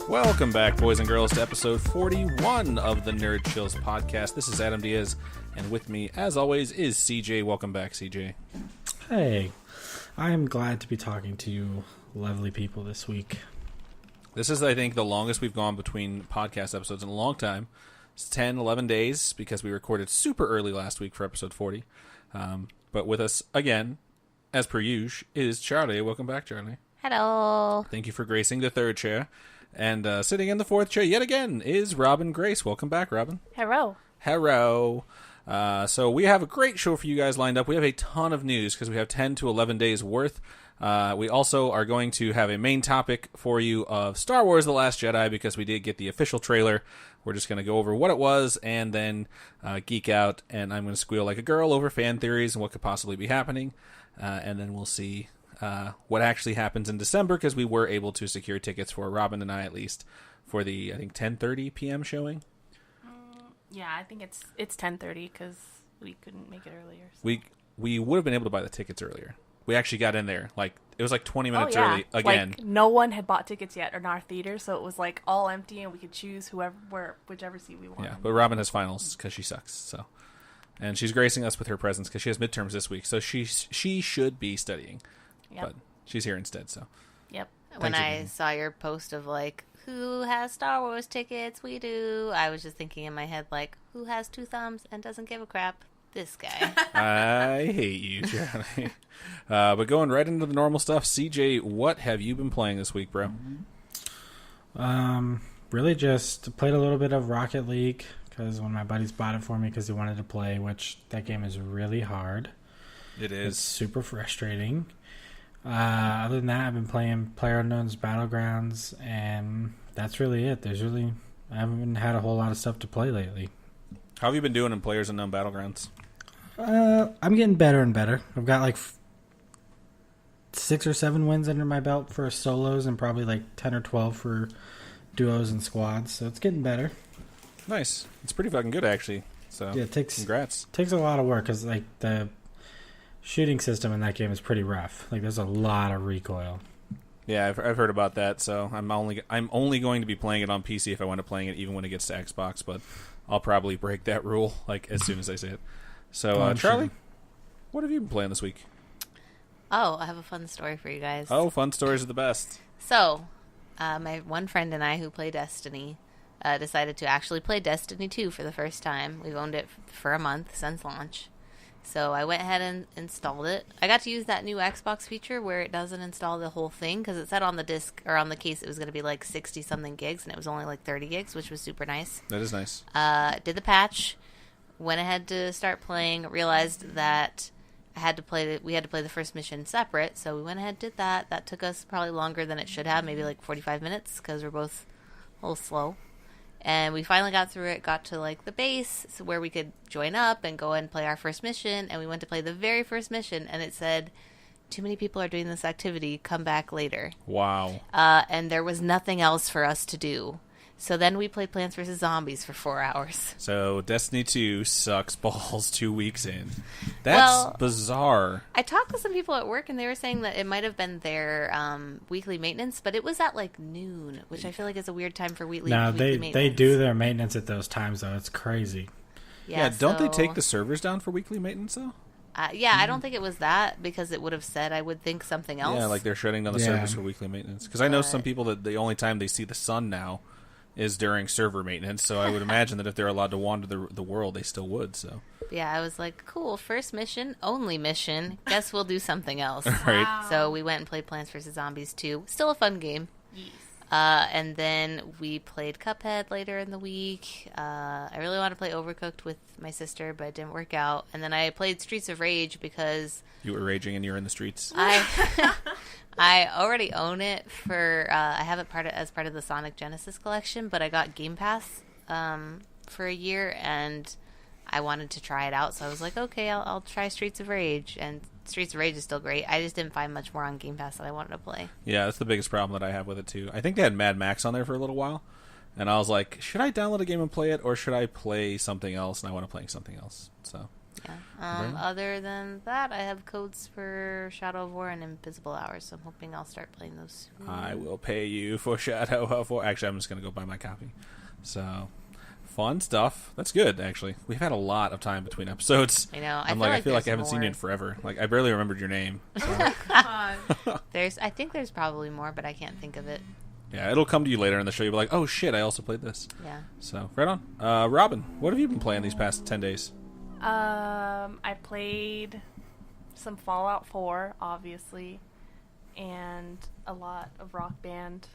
Welcome back, boys and girls, to episode 41 of the Nerd Chills podcast. This is Adam Diaz, and with me, as always, is CJ. Welcome back, CJ. Hey, I am glad to be talking to you lovely people this week. This is, I think, the longest we've gone between podcast episodes in a long time. It's 10, 11 days, because we recorded super early last week for episode 40. But with us, again, as per usual, is Charlie. Welcome back, Charlie. Hello. Thank you for gracing the third chair. And sitting in the fourth chair yet again is Robin Grace. Welcome back, Robin. Hello. Hello. So we have a great show for you guys lined up. We have a ton of news because we have 10 to 11 days worth. We also are going to have a main topic for you of Star Wars The Last Jedi because we did get the official trailer. We're just going to go over what it was and then geek out. And I'm going to squeal like a girl over fan theories and what could possibly be happening. And then we'll see what actually happens in December, because we were able to secure tickets for Robin and I, at least, for the, I think, 10:30 p.m. showing. Yeah, I think it's 10:30 because we couldn't make it earlier. So. We would have been able to buy the tickets earlier. We actually got in there. It was 20 minutes early again. No one had bought tickets yet in our theater, so it was all empty, and we could choose whichever seat we wanted. Yeah, but Robin has finals because she sucks. So, and she's gracing us with her presence because she has midterms this week, so she should be studying. Yep. But she's here instead, so. Yep. When I saw your post of, who has Star Wars tickets? We do. I was just thinking in my head, who has two thumbs and doesn't give a crap? This guy. I hate you, Charlie. But going right into the normal stuff, CJ, what have you been playing this week, bro? Really just played a little bit of Rocket League, because one of my buddies bought it for me because he wanted to play, which that game is really hard. It is. It's super frustrating. Other than that, I've been playing PlayerUnknown's Battlegrounds, and that's really it. I haven't had a whole lot of stuff to play lately. How have you been doing in PlayerUnknown Battlegrounds? I'm getting better and better. I've got 6 or 7 wins under my belt for solos, and probably 10 or 12 for duos and squads. So it's getting better. Nice. It's pretty fucking good, actually. So yeah, congrats. Takes a lot of work because the shooting system in that game is pretty rough. There's a lot of recoil. Yeah, I've heard about that. So I'm only going to be playing it on PC if I wind up playing it, even when it gets to Xbox. But I'll probably break that rule as soon as I see it. So Charlie, what have you been playing this week? Oh, I have a fun story for you guys. Oh, fun stories are the best. So, my one friend and I who play Destiny decided to actually play Destiny 2 for the first time. We've owned it for a month since launch. So I went ahead and installed it. I got to use that new Xbox feature where it doesn't install the whole thing, because it said on the disc or on the case it was going to be 60-something gigs, and it was only 30 gigs, which was super nice. That is nice. Did the patch, went ahead to start playing, realized that we had to play the first mission separate, so we went ahead and did that. That took us probably longer than it should have, maybe 45 minutes, because we're both a little slow. And we finally got through it, got to the base where we could join up and go and play our first mission. And we went to play the very first mission, and it said, too many people are doing this activity, come back later. Wow. And there was nothing else for us to do. So then we played Plants vs. Zombies for 4 hours. So Destiny 2 sucks balls 2 weeks in. That's bizarre. I talked to some people at work, and they were saying that it might have been their weekly maintenance, but it was at noon, which I feel is a weird time for weekly maintenance. No, they do their maintenance at those times, though. It's crazy. Yeah, don't they take the servers down for weekly maintenance, though? I don't think it was that, because it would have said, I would think, something else. Yeah, they're shutting down the servers for weekly maintenance. Because I know some people that the only time they see the sun now is during server maintenance, so I would imagine that if they're allowed to wander the world, they still would. So yeah, I was cool, first mission, only mission, guess we'll do something else. Right. Wow. So we went and played Plants vs. Zombies 2. Still a fun game. Yes. And then we played Cuphead later in the week. I really wanted to play Overcooked with my sister, but it didn't work out. And then I played Streets of Rage because you were raging and you're in the streets. I already own it for. I have it as part of the Sonic Genesis collection, but I got Game Pass for a year, and I wanted to try it out. So I was like, okay, I'll try Streets of Rage, and Streets of Rage is still great. I just didn't find much more on Game Pass that I wanted to play. Yeah, that's the biggest problem that I have with it too. I think they had Mad Max on there for a little while, And I was like, should I download a game and play it, or should I play something else? And I want to play something else. So Yeah. Other than that, I have codes for Shadow of War and Invisible Hours, so I'm hoping I'll start playing those soon. I will pay you for Shadow of War. Actually, I'm just going to go buy my copy. So, fun stuff. That's good, actually. We've had a lot of time between episodes. I know. I feel like I haven't there's seen you in more. forever. Like, I barely remembered your name. So. I think there's probably more, but I can't think of it. Yeah, it'll come to you later in the show. You'll be like, oh shit, I also played this. Yeah. So, right on. Robin, what have you been playing these past 10 days? I played some Fallout 4, obviously, and a lot of Rock Band.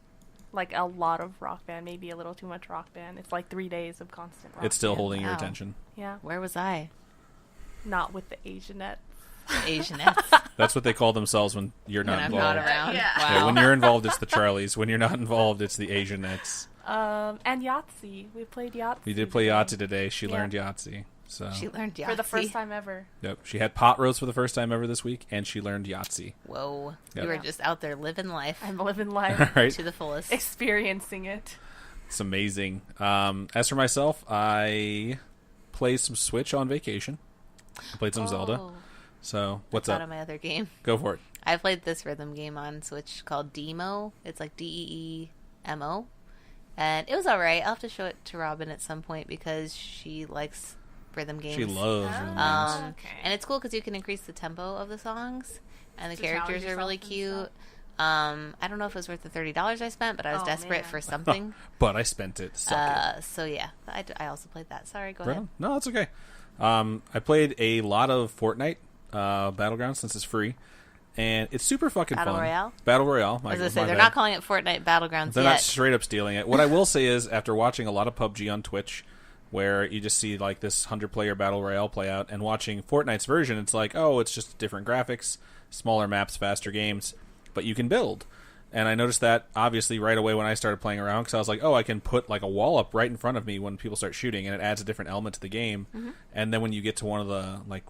Like, a lot of Rock Band, maybe a little too much Rock Band. It's like 3 days of constant Rock It's still Band. holding your Wow. attention. Yeah. Where was I? Not with the Asianet. Asianettes. That's what they call themselves when you're not When I'm involved. not around. Yeah. Wow. Yeah, when you're involved, it's the Charlies. When you're not involved, it's the Asianettes. And Yahtzee. We played Yahtzee. We did play today. Yahtzee today. She Yeah. learned Yahtzee. So She learned Yahtzee. For the first time ever. yep, she had pot roast for the first time ever this week, and she learned Yahtzee. Whoa. Yep. You were just out there living life I'm living life, All right, to the fullest. experiencing it. it's amazing. As for myself, I played some Switch on vacation. I played some Zelda. Oh, So what's that's out up? of my other game. Go for it. I played this rhythm game on Switch called Demo. It's like Deemo. And it was alright. I'll have to show it to Robin at some point because she likes rhythm games. She loves rhythm games. Okay. And it's cool because you can increase the tempo of the songs. And the To challenge characters are really yourself and cute. stuff. I don't know if it was worth the $30 I spent, but I was Oh, desperate man. for something. But I spent it. Suck it. So yeah, I also played that. Sorry, go Right ahead. on. No, that's okay. I played a lot of Fortnite Battlegrounds since it's free, and it's super fucking Battle fun. Royale? Battle Royale. I was gonna say my they're bad. not calling it Fortnite Battlegrounds They're yet. not straight up stealing it. What I will say is, after watching a lot of PUBG on Twitch, where you just see like this 100-player battle royale play out, and watching Fortnite's version, it's like, oh, it's just different graphics, smaller maps, faster games, but you can build. And I noticed that obviously right away when I started playing around, because I was like, oh, I can put like a wall up right in front of me when people start shooting, and it adds a different element to the game. And then when you get to one of the, like,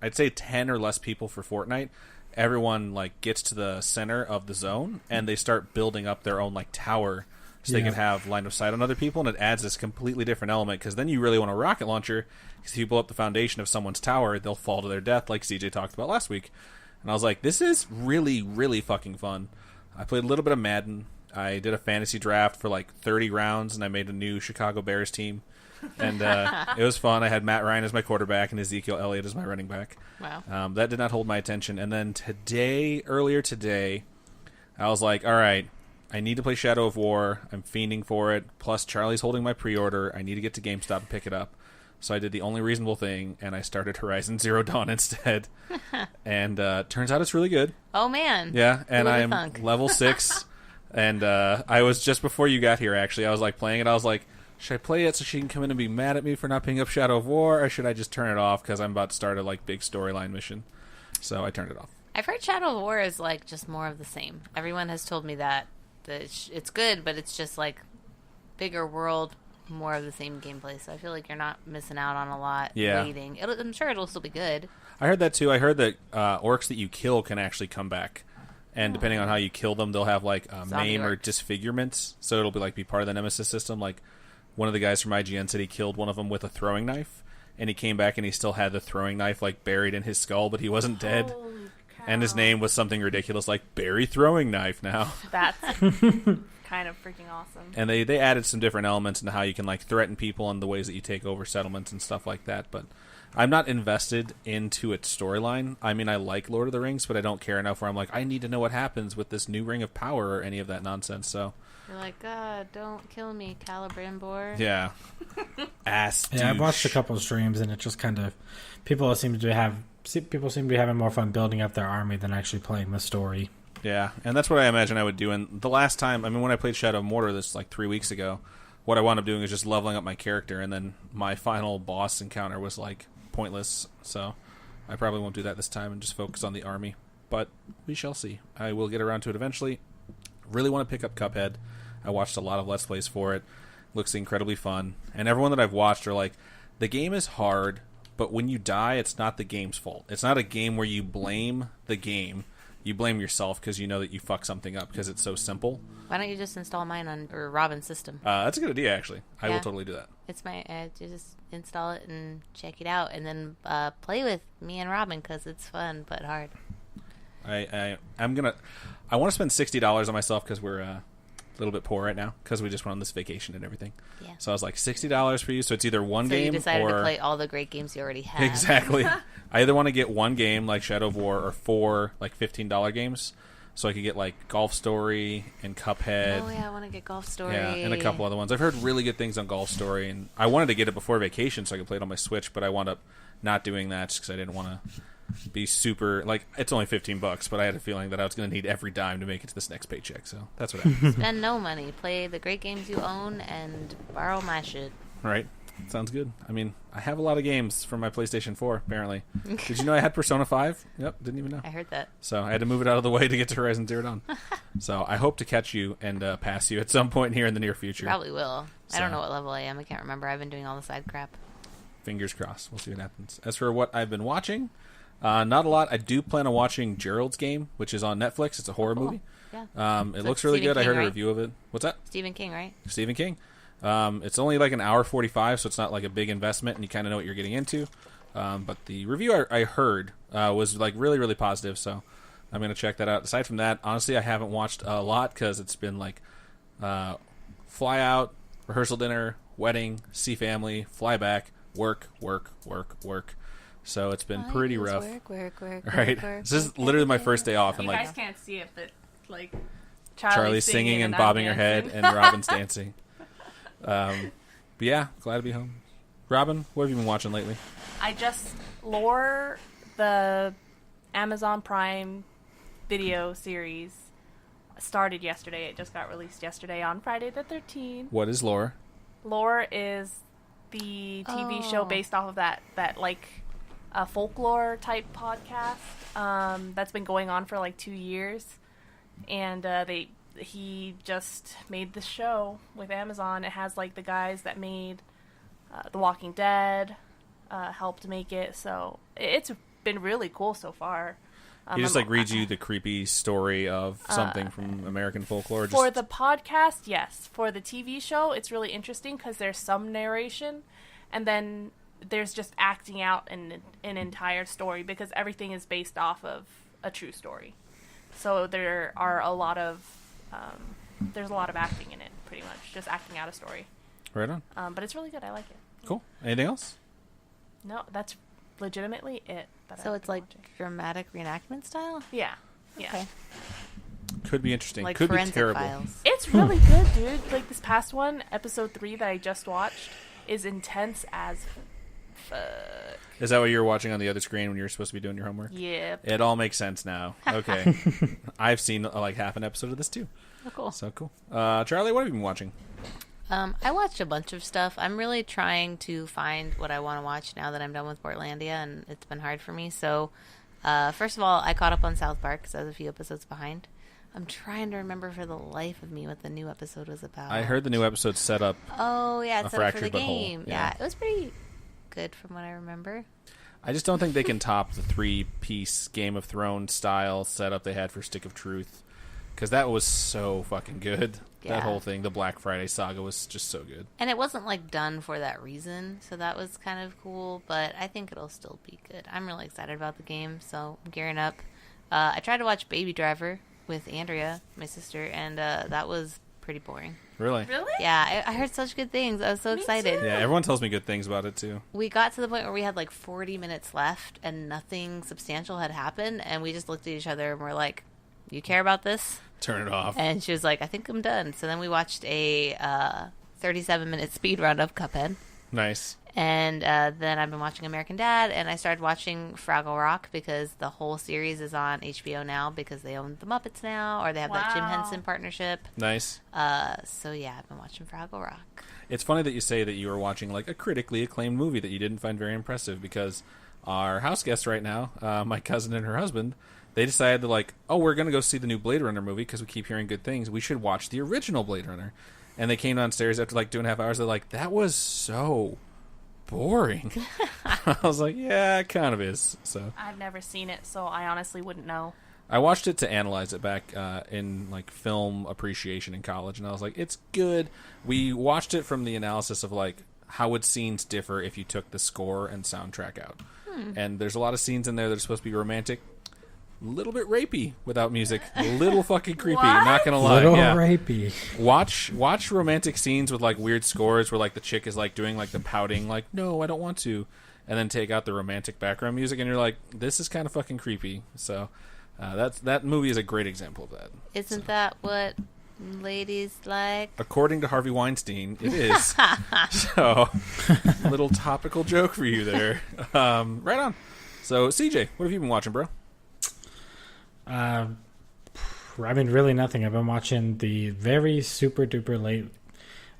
I'd say 10 or less people for Fortnite, everyone like gets to the center of the zone and they start building up their own like tower so they Yeah. can have line of sight on other people, and it adds this completely different element, because then you really want a rocket launcher, because if you blow up the foundation of someone's tower, they'll fall to their death like CJ talked about last week. And I was like, this is really, really fucking fun. I played a little bit of Madden. I did a fantasy draft for like 30 rounds, and I made a new Chicago Bears team. And it was fun. I had Matt Ryan as my quarterback and Ezekiel Elliott as my running back. Wow. That did not hold my attention. And then earlier today, I was like, all right, I need to play Shadow of War. I'm fiending for it. Plus, Charlie's holding my pre-order. I need to get to GameStop and pick it up. So I did the only reasonable thing, and I started Horizon Zero Dawn instead. And turns out it's really good. Oh man. Yeah, and Who would've I'm thunk? level 6. And I was just before you got here, actually. I was like playing it. I was like, should I play it so she can come in and be mad at me for not picking up Shadow of War, or should I just turn it off because I'm about to start a like big storyline mission? So I turned it off. I've heard Shadow of War is like just more of the same. Everyone has told me that it's good, but it's just like bigger world, more of the same gameplay. So I feel like you're not missing out on a lot. Yeah. Waiting. I'm sure it'll still be good. I heard that too. I heard that orcs that you kill can actually come back, and depending on how you kill them, they'll have like maim or orcs. disfigurements. So it'll be part of the Nemesis system. Like one of the guys from IGN said he killed one of them with a throwing knife, and he came back and he still had the throwing knife like buried in his skull, but he wasn't dead. Holy cow. And his name was something ridiculous like Barry Throwing Knife now. That's kind of freaking awesome. And they added some different elements into how you can like threaten people and the ways that you take over settlements and stuff like that. But I'm not invested into its storyline. I mean, I like Lord of the Rings, but I don't care enough where I'm like, I need to know what happens with this new Ring of Power or any of that nonsense. So You're like, God, don't kill me, Calibrimbor. yeah, ass. Yeah, I've watched a douche. couple of streams, and it just kind of people seem to be having more fun building up their army than actually playing the story. Yeah, and that's what I imagine I would do. And the last time, I mean, when I played Shadow of Mordor this like 3 weeks ago, what I wound up doing is just leveling up my character, and then my final boss encounter was like pointless. So I probably won't do that this time and just focus on the army. But we shall see. I will get around to it eventually. Really want to pick up Cuphead. I watched a lot of Let's Plays for it. Looks incredibly fun. And everyone that I've watched are like, the game is hard, but when you die, it's not the game's fault. It's not a game where you blame the game. you blame yourself because you know that you fuck something up because it's so simple. Why don't you just install mine on or Robin's system? That's a good idea, actually. I will Yeah. totally do that. It's my just install it and check it out, and then play with me and Robin because it's fun but hard. I want to spend $60 on myself because we're a little bit poor right now because we just went on this vacation and everything. Yeah. So I was like, $60 for you. So it's either one So game you decided or to play all the great games you already have. exactly. I either want to get one game like Shadow of War or 4 like $15 games, so I could get like Golf Story and Cuphead. Oh yeah, I want to get Golf Story. Yeah, and a couple other ones. I've heard really good things on Golf Story, and I wanted to get it before vacation so I could play it on my Switch, but I wound up not doing that just because I didn't want to be super like. It's only $15, but I had a feeling that I was going to need every dime to make it to this next paycheck. So that's what happened. Spend no money. Play the great games you own and borrow my shit. Right? Sounds good. I mean, I have a lot of games from my PlayStation 4. Apparently, did you know I had Persona 5? Yep, didn't even know. I heard that. So I had to move it out of the way to get to Horizon Zero Dawn. So I hope to catch you and pass you at some point here in the near future. Probably will. I So- don't know what level I am. I can't remember. I've been doing all the side crap. Fingers crossed. We'll see what happens. As for what I've been watching, not a lot. I do plan on watching Gerald's Game, which is on Netflix. It's a horror Cool. movie. Yeah. It So looks it's really Stephen good. I King, heard a right? review of it. What's that? Stephen King, right? Stephen King. It's only like an hour 45, so it's not like a big investment, and you kind of know what you're getting into. But the review I heard was like really, really positive, so I'm going to check that out. Aside from that, honestly, I haven't watched a lot because it's been like fly out, rehearsal dinner, wedding, see family, fly back, work. So it's been pretty rough. Work. Right? This is literally my first day off, and You like guys can't see it, but like Charlie's singing and I'm bobbing her head, dancing. and Robin's dancing. But yeah, glad to be home. Robin, what have you been watching lately? I just Lore, the Amazon Prime video series, started yesterday. It just got released yesterday on Friday the 13th. What is lore? Lore is the TV show Oh. based off of that like folklore type podcast that's been going on for like 2 years, and he just made the show with Amazon. It has like the guys that made The Walking Dead helped make it, so it's been really cool so far. He just like reads you the creepy story of something from American folklore. Just... For the podcast, yes. For the TV show, it's really interesting because there's some narration, and then there's just acting out an entire story because everything is based off of a true story. So there are a lot of there's a lot of acting in it, pretty much just acting out a story. Right on. But it's really good. I like it. Cool. Anything else? No, that's legitimately it. That So I've it's been like watching. dramatic reenactment style? Yeah. Okay. Could be interesting. Like Could be Forensic terrible. Files. It's really good, dude. Like this past one, episode 3 that I just watched, is intense as fuck. Is that what you were watching on the other screen when you were supposed to be doing your homework? Yep. It all makes sense now. Okay. I've seen like half an episode of this too. Oh, cool. So cool. Charlie, what have you been watching? I watched a bunch of stuff. I'm really trying to find what I want to watch now that I'm done with Portlandia, and it's been hard for me. So, first of all, I caught up on South Park because I was a few episodes behind. I'm trying to remember for the life of me what the new episode was about. I heard the new episode set up. Oh, yeah, A it's set up for the Fractured But Whole, game. yeah. Yeah, it was pretty good from what I remember. I just don't think they can top the 3-piece Game of Thrones style setup they had for Stick of Truth, because that was so fucking good. Yeah. That whole thing, the Black Friday saga, was just so good. And it wasn't like done for that reason, so that was kind of cool, but I think it'll still be good. I'm really excited about the game, so I'm gearing up. I tried to watch Baby Driver with Andrea, my sister, and that was pretty boring. Really? Really? Yeah, I heard such good things. I was so Me excited. too. Yeah, everyone tells me good things about it too. We got to the point where we had like 40 minutes left and nothing substantial had happened, and we just looked at each other and we're like, you care about this? Turn it off. And she was like, I think I'm done. So then we watched a 37-minute speed run of Cuphead. Nice. And then I've been watching American Dad, and I started watching Fraggle Rock because the whole series is on HBO now because they own the Muppets now, or they have that Jim Wow. Henson partnership. Nice. So yeah, I've been watching Fraggle Rock. It's funny that you say that you were watching like a critically acclaimed movie that you didn't find very impressive, because our house guest right now, my cousin and her husband, they decided to like, oh, we're going to go see the new Blade Runner movie because we keep hearing good things. We should watch the original Blade Runner. And they came downstairs after like 2.5 hours. They're like, that was so boring. I was like, yeah, it kind of is. So I've never seen it, so I honestly wouldn't know. I watched it to analyze it back in like film appreciation in college, and I was like, it's good. We watched it from the analysis of like how would scenes differ if you took the score and soundtrack out. And there's a lot of scenes in there that are supposed to be romantic. A little bit rapey without music. A little fucking creepy. What? Not gonna lie. Little Yeah. rapey. Watch romantic scenes with like weird scores where like the chick is like doing like the pouting, like no, I don't want to, and then take out the romantic background music, and you're like, this is kind of fucking creepy. So that movie is a great example of that. Isn't that what ladies like? According to Harvey Weinstein, it is. So, little topical joke for you there. Right on. So, CJ, what have you been watching, bro? I mean, really nothing. I've been watching the very super duper late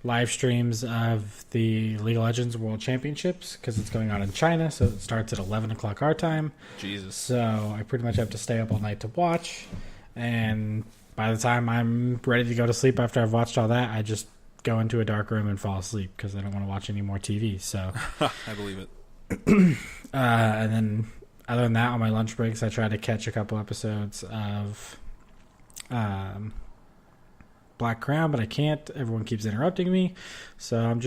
live streams of the League of Legends World Championships because it's going on in China, so it starts at 11 o'clock our time. Jesus. So I pretty much have to stay up all night to watch, and by the time I'm ready to go to sleep after I've watched all that, I just go into a dark room and fall asleep because I don't want to watch any more TV. So I believe it. and then other than that, on my lunch breaks, I try to catch a couple episodes of Black Crown, but I can't. Everyone keeps interrupting me, so I'm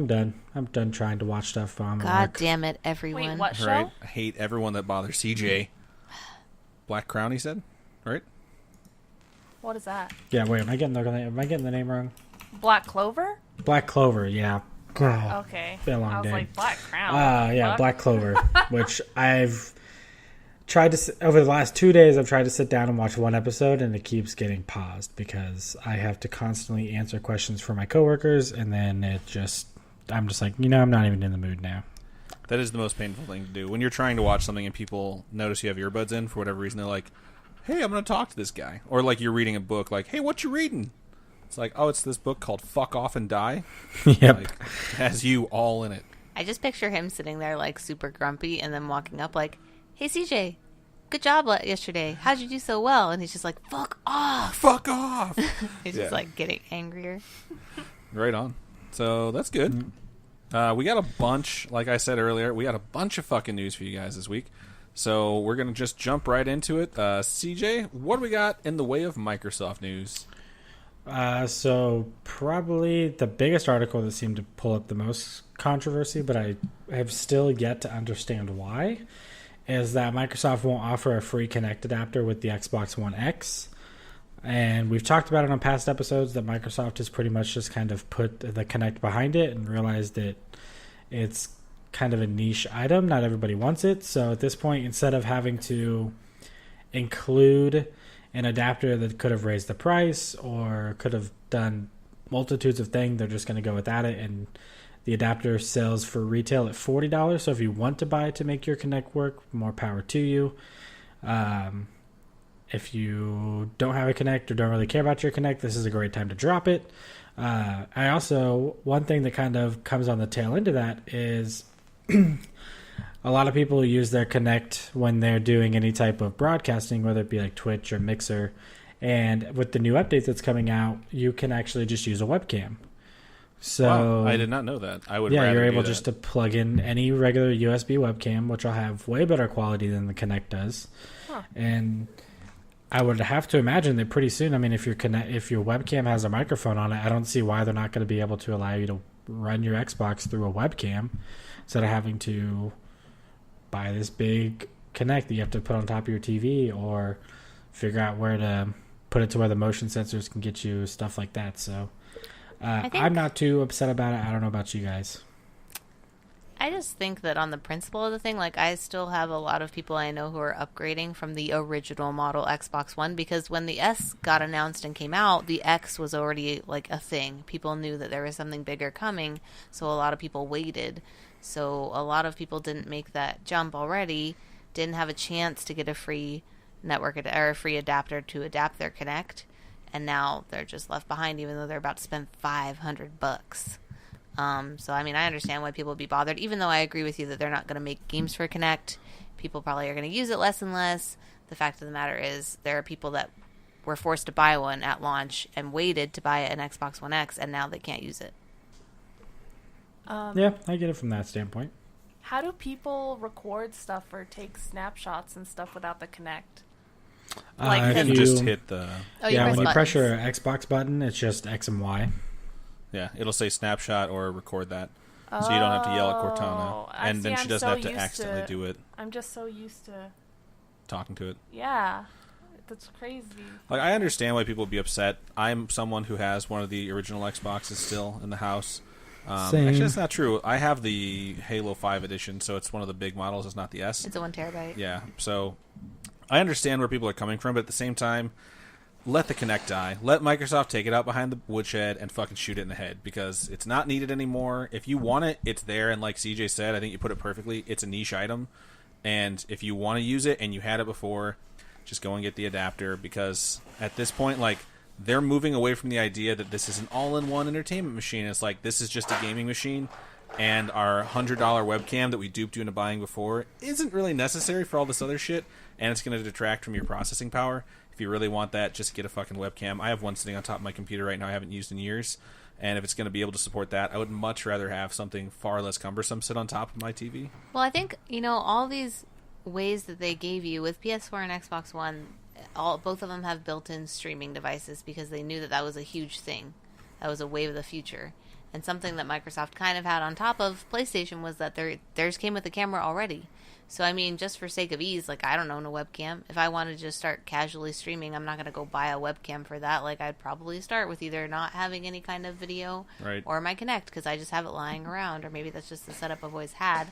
done. I'm done trying to watch stuff on God work. damn it, everyone. Wait, what show? Right? I hate everyone that bothers CJ. Black Crown, he said? Right? What is that? Yeah, wait, am I getting the name wrong? Black Clover? Black Clover, yeah. Oh, Okay. been a long I was day. like, Black Crown. Yeah, Fuck. Black Clover, which I've tried to over the last 2 days. I've tried to sit down and watch one episode, and it keeps getting paused because I have to constantly answer questions for my coworkers, and then I'm just like, I'm not even in the mood now. That is the most painful thing to do. When you're trying to watch something and people notice you have earbuds in for whatever reason, they're like, hey, I'm going to talk to this guy. Or like you're reading a book, like, hey, what you reading? It's like, oh, it's this book called Fuck Off and Die. Yep. Like, it has you all in it. I just picture him sitting there like super grumpy and then walking up like, hey CJ, good job yesterday. How'd you do so well? And he's just like, fuck off. Fuck off. He's Yeah. just like getting angrier. Right on. So that's good. We got a bunch, like I said earlier, we got a bunch of fucking news for you guys this week. So we're going to just jump right into it. CJ, what do we got in the way of Microsoft news? So probably the biggest article that seemed to pull up the most controversy, but I have still yet to understand why, is that Microsoft won't offer a free Kinect adapter with the Xbox One X. And we've talked about it on past episodes that Microsoft has pretty much just kind of put the Kinect behind it and realized that it's kind of a niche item. Not everybody wants it. So at this point, instead of having to include an adapter that could have raised the price or could have done multitudes of things, they're just going to go without it. And the adapter sells for retail at $40. So if you want to buy it to make your Kinect work, more power to you. If you don't have a Kinect or don't really care about your Kinect, this is a great time to drop it. One thing that kind of comes on the tail end of that is a lot of people use their Kinect when they're doing any type of broadcasting, whether it be like Twitch or Mixer. And with the new update that's coming out, you can actually just use a webcam. So Wow, I did not know that. I would yeah, rather you're do able that. just to plug in any regular USB webcam, which will have way better quality than the Kinect does. Huh. And I would have to imagine that pretty soon, I mean, if your webcam has a microphone on it, I don't see why they're not going to be able to allow you to run your Xbox through a webcam instead of having to buy this big Kinect that you have to put on top of your TV or figure out where to put it to where the motion sensors can get you, stuff like that. So I'm not too upset about it. I don't know about you guys. I just think that on the principle of the thing, like I still have a lot of people I know who are upgrading from the original model Xbox One because when the S got announced and came out, the X was already like a thing. People knew that there was something bigger coming, so a lot of people waited. So a lot of people didn't make that jump already, didn't have a chance to get a free network or a free adapter to adapt their Kinect, and now they're just left behind even though they're about to spend $500. So, I mean, I understand why people would be bothered, even though I agree with you that they're not going to make games for Kinect. People probably are going to use it less and less. The fact of the matter is there are people that were forced to buy one at launch and waited to buy an Xbox One X, and now they can't use it. Yeah, I get it from that standpoint. How do people record stuff or take snapshots and stuff without the Kinect? Like, You if can just hit the... Oh, you yeah, press when you buttons. press your Xbox button, it's just X and Y. Yeah, it'll say snapshot or record that. So you don't have to yell at Cortana. And then she doesn't have to accidentally do it, I'm just so used to... talking to it. Yeah. That's crazy. Like, I understand why people would be upset. I'm someone who has one of the original Xboxes still in the house. Same. Actually, that's not true. I have the Halo 5 edition, so it's one of the big models. It's not the S. It's a 1 terabyte. Yeah, so I understand where people are coming from, but at the same time, let the Kinect die. Let Microsoft take it out behind the woodshed and fucking shoot it in the head, because it's not needed anymore. If you want it, it's there, and like CJ said, I think you put it perfectly, it's a niche item, and if you want to use it and you had it before, just go and get the adapter, because at this point, like, they're moving away from the idea that this is an all-in-one entertainment machine. It's like, this is just a gaming machine, and our $100 webcam that we duped you into buying before isn't really necessary for all this other shit, and it's going to detract from your processing power. If you really want that, just get a fucking webcam. I have one sitting on top of my computer right now I haven't used in years, and if it's going to be able to support that, I would much rather have something far less cumbersome sit on top of my TV. Well, I think, all these ways that they gave you with PS4 and Xbox One, both of them have built-in streaming devices because they knew that that was a huge thing. That was a wave of the future. And something that Microsoft kind of had on top of PlayStation was that theirs came with a camera already. So, I mean, just for sake of ease, like, I don't own a webcam. If I want to just start casually streaming, I'm not going to go buy a webcam for that. Like, I'd probably start with either not having any kind of video or my Kinect, because I just have it lying around, or maybe that's just the setup I've always had.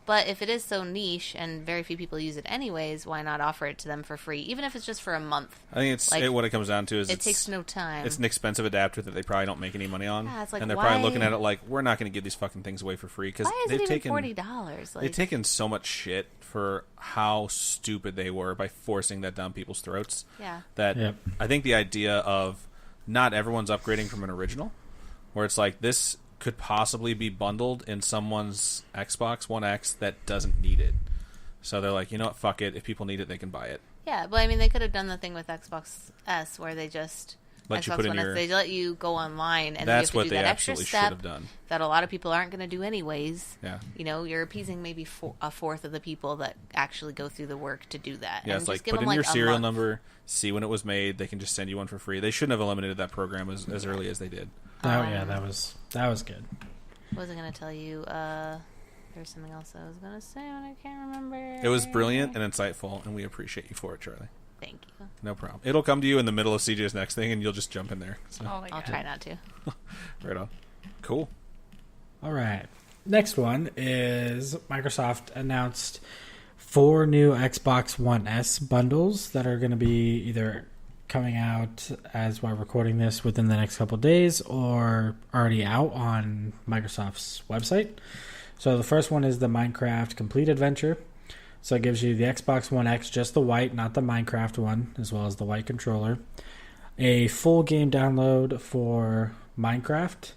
But if it is so niche and very few people use it anyways, why not offer it to them for free, even if it's just for a month? I think it's Like, what it comes down to is It takes no time. it's an expensive adapter that they probably don't make any money on. Yeah, it's like, and they're why- probably looking at it like, we're not going to give these fucking things away for free, because Why is they've it even taken $40? Like, they've taken so much shit for how stupid they were by forcing that down people's throats. Yeah. That Yep. I think the idea of not everyone's upgrading from an original, where it's like, this could possibly be bundled in someone's Xbox One X that doesn't need it. So they're like, you know what, fuck it. If people need it, they can buy it. Yeah, but I mean, they could have done the thing with Xbox S where they just Let you Xbox put in One S, your- they let you go online, and That's you have to what do they that extra absolutely should step have done. that a lot of people aren't going to do anyways. Yeah. You're appeasing maybe a fourth of the people that actually go through the work to do that. Yeah, and it's just like, give put them, in your a serial month. number, see when it was made. They can just send you one for free. They shouldn't have eliminated that program as early as they did. Oh yeah, that was good. What was I going to tell you? There's something else I was going to say, and I can't remember. It was brilliant and insightful, and we appreciate you for it, Charlie. Thank you. No problem. It'll come to you in the middle of CJ's next thing, and you'll just jump in there. So, Oh my I'll god. try not to. right on. Cool. All right. Next one is Microsoft announced 4 new Xbox One S bundles that are going to be either coming out as we're recording this within the next couple of days or already out on Microsoft's website. So the first one is the Minecraft Complete Adventure. So it gives you the Xbox One X, just the white, not the Minecraft one, as well as the white controller. A full game download for Minecraft.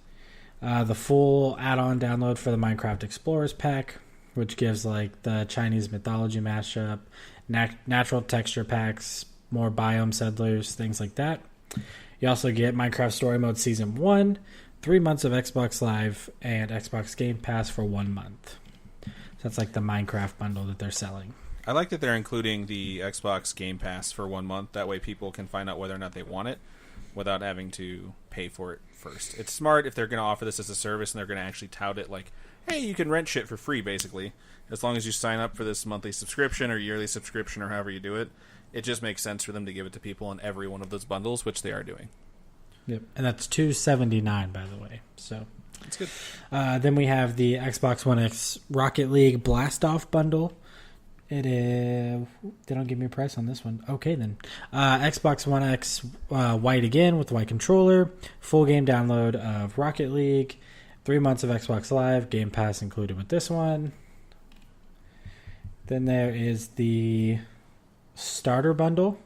The full add-on download for the Minecraft Explorers pack, which gives like the Chinese mythology mashup, natural texture packs, more biome settlers, things like that. You also get Minecraft Story Mode Season 1, 3 months of Xbox Live, and Xbox Game Pass for 1 month. So that's like the Minecraft bundle that they're selling. I like that they're including the Xbox Game Pass for 1 month. That way people can find out whether or not they want it without having to pay for it first. It's smart if they're going to offer this as a service and they're going to actually tout it like, hey, you can rent shit for free, basically. As long as you sign up for this monthly subscription or yearly subscription or however you do it, it just makes sense for them to give it to people in every one of those bundles, which they are doing. Yep, and that's $279, by the way. So That's good. then we have the Xbox One X Rocket League Blast Off bundle. It is. They don't give me a price on this one. Okay, then. Xbox One X white again with the white controller. Full game download of Rocket League. 3 months of Xbox Live. Game Pass included with this one. Then there is the Starter bundle,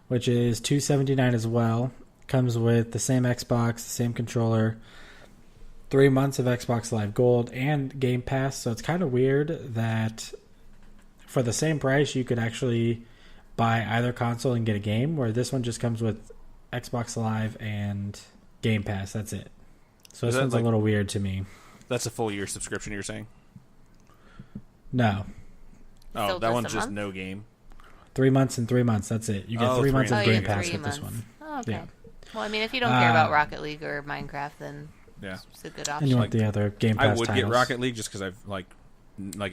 which is $279 as well. Comes with the same Xbox, the same controller. 3 months of Xbox Live Gold and Game Pass. So it's kind of weird that for the same price, you could actually buy either console and get a game, where this one just comes with Xbox Live and Game Pass. That's it. So Is this that one's like- a little weird to me. That's a full year subscription, you're saying? No. Oh, So that just one's a just month? no game. 3 months and 3 months. That's it. You get 3 months of Game Pass with this one. Oh, okay. Yeah. Well, I mean, if you don't care about Rocket League or Minecraft, then Yeah. it's a good And option. you want the other Game I Pass would titles. get Rocket League just because I've like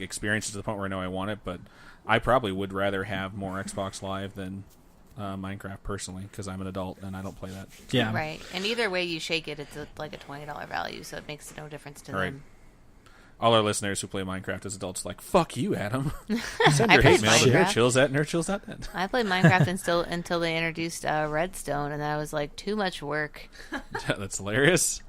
experienced it to the point where I know I want it, but I probably would rather have more Xbox Live than Minecraft personally because I'm an adult and I don't play that. Yeah. Right. And either way you shake it, it's like a $20 value, so it makes no difference to Right. them. All our listeners who play Minecraft as adults are like, fuck you, Adam. Send I your hate played mail to Minecraft. nerdchills at nerdchills.net. I played Minecraft until they introduced Redstone, and that was like too much work. That's hilarious.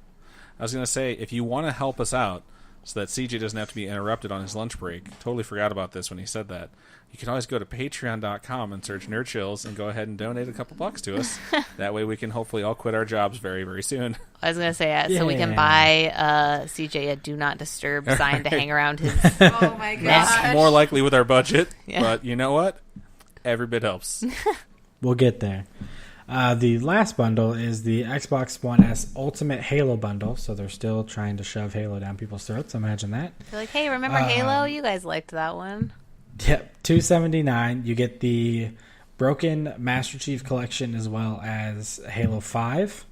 I was going to say, if you want to help us out so that CJ doesn't have to be interrupted on his lunch break, totally forgot about this when he said that, you can always go to patreon.com and search Nerd Chills and go ahead and donate a couple bucks to us. That way we can hopefully all quit our jobs very, very soon. I was going to say, so we can Yeah. buy CJ a Do Not Disturb sign to hang around his Oh my That's more likely with our budget, Yeah. but you know what? Every bit helps. We'll get there. The last bundle is the Xbox One S Ultimate Halo bundle. So they're still trying to shove Halo down people's throats. Imagine that. They're like, hey, remember Halo? You guys liked that one. Yep, $279. You get the Broken Master Chief Collection as well as Halo 5.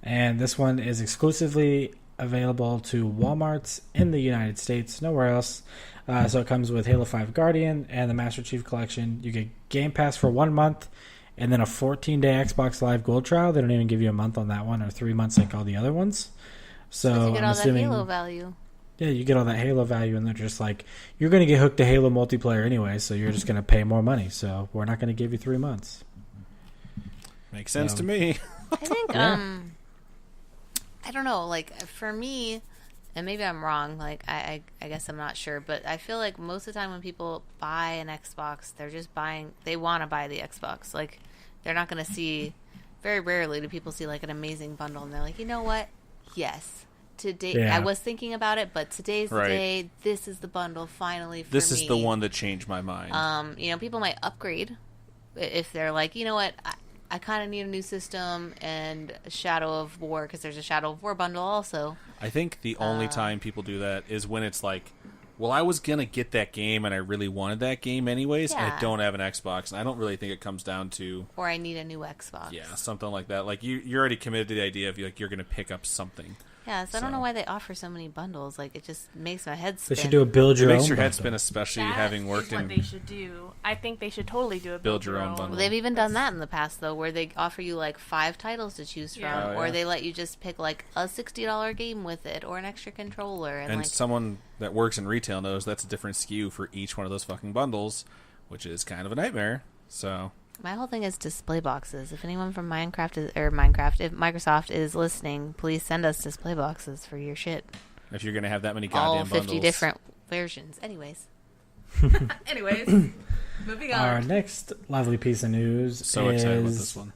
And this one is exclusively available to Walmarts in the United States, nowhere else. So it comes with Halo 5 Guardian and the Master Chief Collection. You get Game Pass for 1 month and then a 14-day Xbox Live Gold trial. They don't even give you a month on that one or 3 months like all the other ones. So Because you get I'm all assuming, that Halo value. yeah, you get all that Halo value, and they're just like, you're going to get hooked to Halo multiplayer anyway, so you're just going to pay more money. So we're not going to give you 3 months. Makes sense to me. I think, Yeah. I don't know, like, for me, and maybe I'm wrong, like, I guess I'm not sure, but I feel like most of the time when people buy an Xbox, they're just buying, they want to buy the Xbox. Like, they're not going to see, very rarely do people see, like, an amazing bundle, and they're like, you know what? Yes. Today, Yeah. I was thinking about it, but today's the Right. day. This is the bundle finally for This me. is the one that changed my mind. You know, people might upgrade if they're like, you know what, I kind of need a new system and Shadow of War because there's a Shadow of War bundle also. I think the only time people do that is when it's like, well, I was going to get that game and I really wanted that game anyways, and I Yeah. don't have an Xbox. And I don't really think it comes down to, Or I need a new Xbox. yeah, something like that. Like, you're already committed to the idea of, like, you're going to pick up something. Yeah, so I don't So- know why they offer so many bundles. Like, it just makes my head They spin. should do a build It your makes own your head bundle. spin, especially That having is worked what in... they should do. I think they should totally do a Build your own bundle. Well, they've even done that in the past, though, where they offer you, like, 5 titles to choose from. Yeah. Oh, Or yeah. they let you just pick, like, a $60 game with it or an extra controller. And, And like, someone that works in retail knows that's a different SKU for each one of those fucking bundles, which is kind of a nightmare. So, my whole thing is display boxes. If anyone from if Microsoft is listening, please send us display boxes for your shit. if you're going to have that many All goddamn 50 bundles... different versions. Anyways. Anyways, moving on. Our next lovely piece of news So is excited about this one.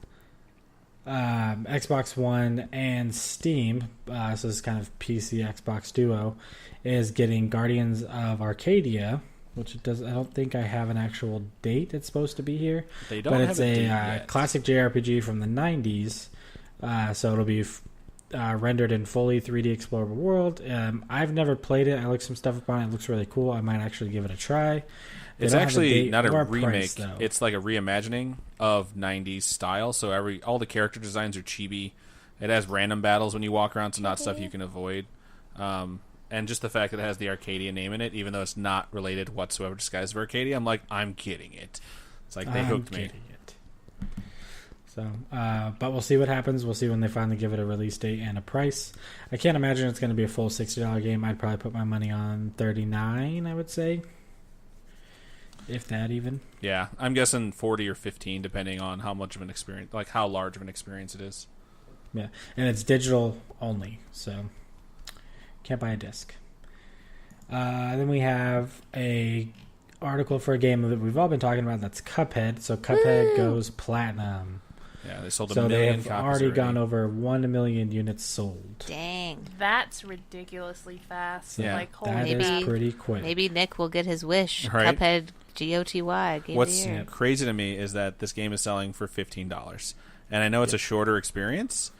Xbox One and Steam, so this is kind of PC Xbox duo, is getting Guardians of Arcadia, which it does. I don't think I have an actual date it's supposed to be here, They don't but have it's a a date yet. classic JRPG from the 90s. So it'll be rendered in fully 3D explorable world. I've never played it. I looked some stuff up on it. It looks really cool. I might actually give it a try. They It's don't have actually date not a or remake. price, though. It's like a reimagining of 90s style. So all the character designs are chibi. It has random battles when you walk around, so not stuff you can avoid. And just the fact that it has the Arcadia name in it, even though it's not related whatsoever to Skies of Arcadia, I'm like, I'm getting it. It's like they hooked me. getting it. So, but we'll see what happens. We'll see when they finally give it a release date and a price. I can't imagine it's going to be a full $60 game. I'd probably put my money on $39, I would say. If that even. Yeah, I'm guessing 40 or 15, depending on how much of an experience, like how large of an experience it is. Yeah. And it's digital only, so can't buy a disc. Then we have a article for a game that we've all been talking about. That's Cuphead. So Cuphead goes platinum. Yeah, they sold a So they million have copies already gone over 1 million units sold. Dang. That's ridiculously fast. Yeah. Like, holy That Maybe- is crap. pretty quick. Maybe Nick will get his wish. Right. Cuphead GOTY. Game What's of the year. crazy to me is that this game is selling for $15. And I know it's a shorter experience,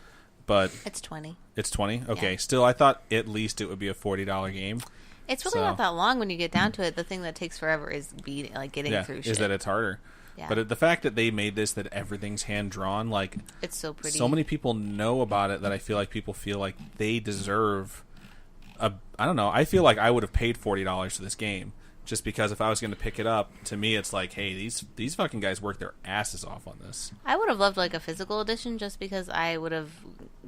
but It's 20. it's 20? Okay, Yeah. still, I thought at least it would be a $40 game. It's really So- not that long when you get down to it. The thing that takes forever is getting Yeah, through is shit. that it's harder. Yeah. But the fact that they made this, that everything's hand drawn, like It's so pretty. so many people know about it that I feel like people feel like they deserve I don't know. I feel like I would have paid $40 for this game just because if I was going to pick it up, to me it's like, hey, these fucking guys work their asses off on this. I would have loved like a physical edition just because I would have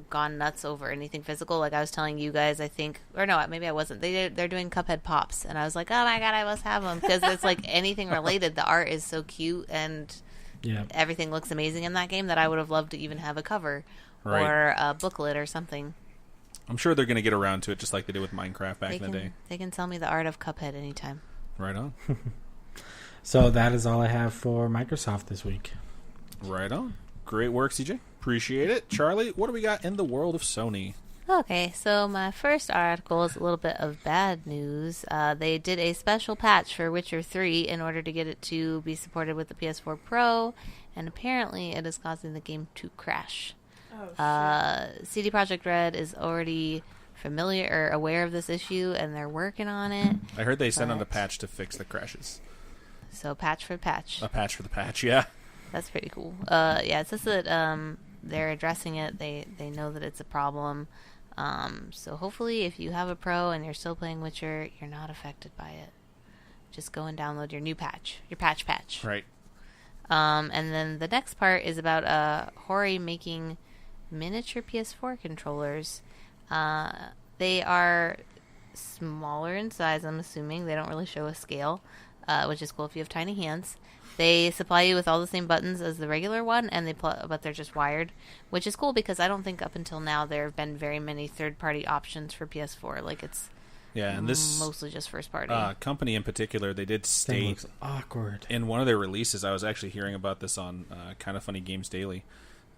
gone nuts over anything physical. Like I was telling you guys, I think, or no, maybe I wasn't. They're doing Cuphead Pops, and I was like, oh my god, I must have them because it's like anything related. The art is so cute and everything looks amazing in that game that I would have loved to even have a cover or a booklet or something. I'm sure they're going to get around to it just like they did with Minecraft back in the day. They can sell me the art of Cuphead anytime. Right on. So that is all I have for Microsoft this week. Right on. Great work, CJ. Appreciate it. Charlie, what do we got in the world of Sony? Okay, so my first article is a little bit of bad news. They did a special patch for Witcher 3 in order to get it to be supported with the PS4 Pro, and apparently it is causing the game to crash. CD Projekt Red is already familiar or aware of this issue, and they're working on it. I heard they sent out a patch to fix the crashes. So patch for patch. A patch for the patch, yeah. That's pretty cool. Yeah, it says that they're addressing it. They know that it's a problem. So hopefully if you have a Pro and you're still playing Witcher, you're not affected by it. Just go and download your new patch. Your patch. Right. And then the next part is about Hori making miniature PS4 controllers. They are smaller in size, I'm assuming. They don't really show a scale, which is cool if you have tiny hands. They supply you with all the same buttons as the regular one, and but they're just wired, which is cool because I don't think up until now there have been very many third-party options for PS4. Like it's and this mostly just first-party. Company in particular, they did state looks awkward. in one of their releases. I was actually hearing about this on Kind of Funny Games Daily,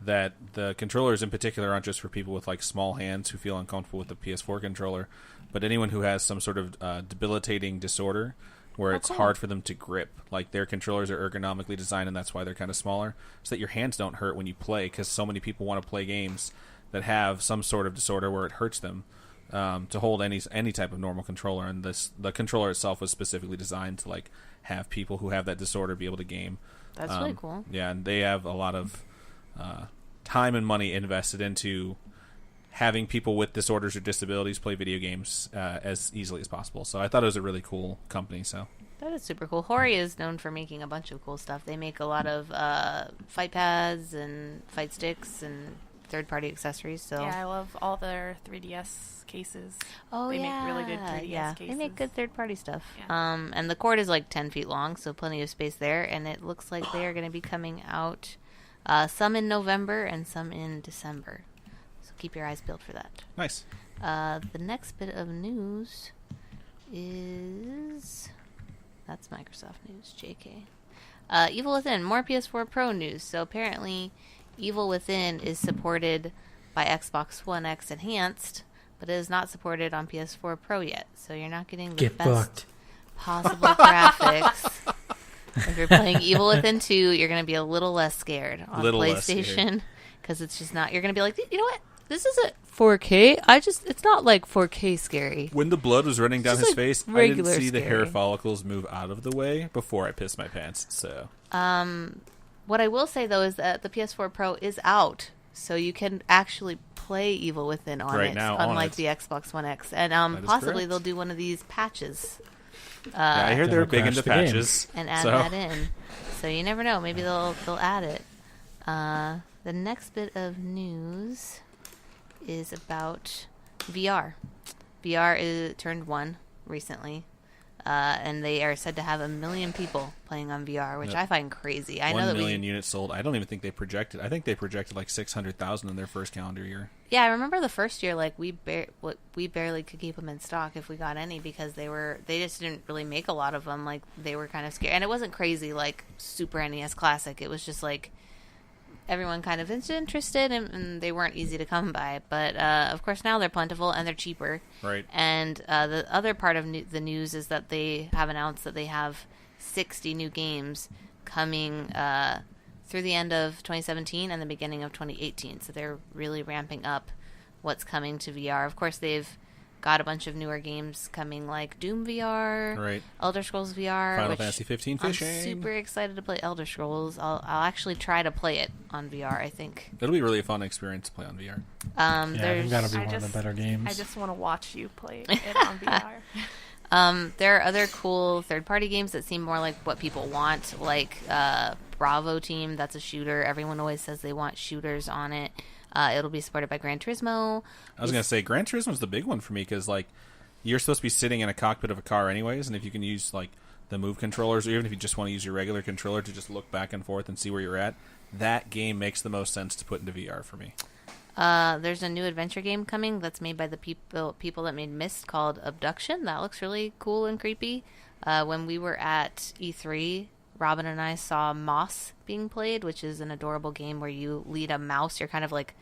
that the controllers in particular aren't just for people with like small hands who feel uncomfortable with the PS4 controller, but anyone who has some sort of debilitating disorder where it's hard for them to grip. Like their controllers are ergonomically designed, and that's why they're kind of smaller, so that your hands don't hurt when you play, because so many people want to play games that have some sort of disorder where it hurts them to hold any type of normal controller. And the controller itself was specifically designed to like have people who have that disorder be able to game. That's really cool. Yeah, and they have a lot of time and money invested into having people with disorders or disabilities play video games as easily as possible. So I thought it was a really cool company. So that is super cool. Hori is known for making a bunch of cool stuff. They make a lot of fight pads and fight sticks and third-party accessories. So yeah, I love all their 3DS cases. Oh, they yeah. make really good 3DS cases. They make good third-party stuff. Yeah. And the cord is like 10 feet long, so plenty of space there. And it looks like they are going to be coming out some in November and some in December. So keep your eyes peeled for that. nice. The next bit of news is... That's Microsoft news, JK. Evil Within, more PS4 Pro news. So apparently Evil Within is supported by Xbox One X Enhanced, but it is not supported on PS4 Pro yet. So you're not getting the best possible graphics. If you're playing Evil Within 2, you're going to be a little less scared on PlayStation, because it's just not... You're going to be like, you know what? This isn't 4K. It's not like 4K scary. When the blood was running down his face, I didn't see the hair scary. follicles move out of the way before I pissed my pants. So, what I will say though is that the PS4 Pro is out, so you can actually play Evil Within on Right it, now on unlike it. the Xbox One X, and That is possibly correct. they'll do one of these patches. yeah, I hear they're big into crash the game. patches. And add so. that in. So you never know. Maybe they'll add it. The next bit of news is about VR. VR turned 1 recently. And they are said to have 1 million people playing on VR, which I find crazy. I know 1 that million units sold. I don't even think they projected. I think they projected like 600,000 in their first calendar year. Yeah, I remember the first year, like we barely could keep them in stock if we got any, because they just didn't really make a lot of them. Like they were kind of scary, and it wasn't crazy like Super NES Classic. It was just like everyone kind of is interested, and they weren't easy to come by. But of course now they're plentiful and they're cheaper. Right. And the other part of the news is that they have announced that they have 60 new games coming through the end of 2017 and the beginning of 2018. So they're really ramping up what's coming to VR. Of course, they've got a bunch of newer games coming, like Doom VR, Right. Elder Scrolls VR, Final which Fantasy 15 fishing. I'm super excited to play Elder Scrolls. I'll actually try to play it on VR, I think. It'll be really a fun experience to play on VR. Yeah, I think There's that'll be I one of just- the better games. I just want to watch you play it on VR. There are other cool third-party games that seem more like what people want, like Bravo Team. That's a shooter. Everyone always says they want shooters on it. It'll be supported by Gran Turismo. I was going to say, Gran Turismo's the big one for me, because, like, you're supposed to be sitting in a cockpit of a car anyways, and if you can use, like, the move controllers, or even if you just want to use your regular controller to just look back and forth and see where you're at, that game makes the most sense to put into VR for me. There's a new adventure game coming that's made by the people that made Myst called Abduction. That looks really cool and creepy. When we were at E3, Robin and I saw Moss being played, which is an adorable game where you lead a mouse. You're kind of like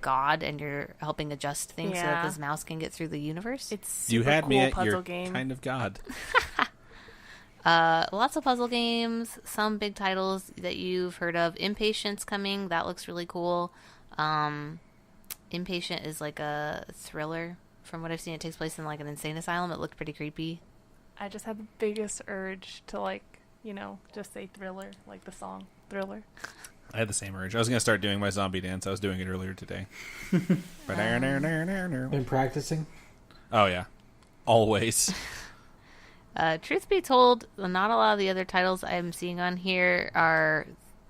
God, and you're helping adjust things so that Yeah. this mouse can get through the universe. It's super You had cool me at puzzle your game. kind of God. Lots of puzzle games, some big titles that you've heard of. Impatient's coming. That looks really cool. Impatient is like a thriller. From what I've seen, it takes place in like an insane asylum. It looked pretty creepy. I just had the biggest urge to, like, just say Thriller, like the song Thriller. I had the same urge. I was going to start doing my zombie dance. I was doing it earlier today. Been practicing? Oh, yeah. Always. Truth be told, not a lot of the other titles I'm seeing on here are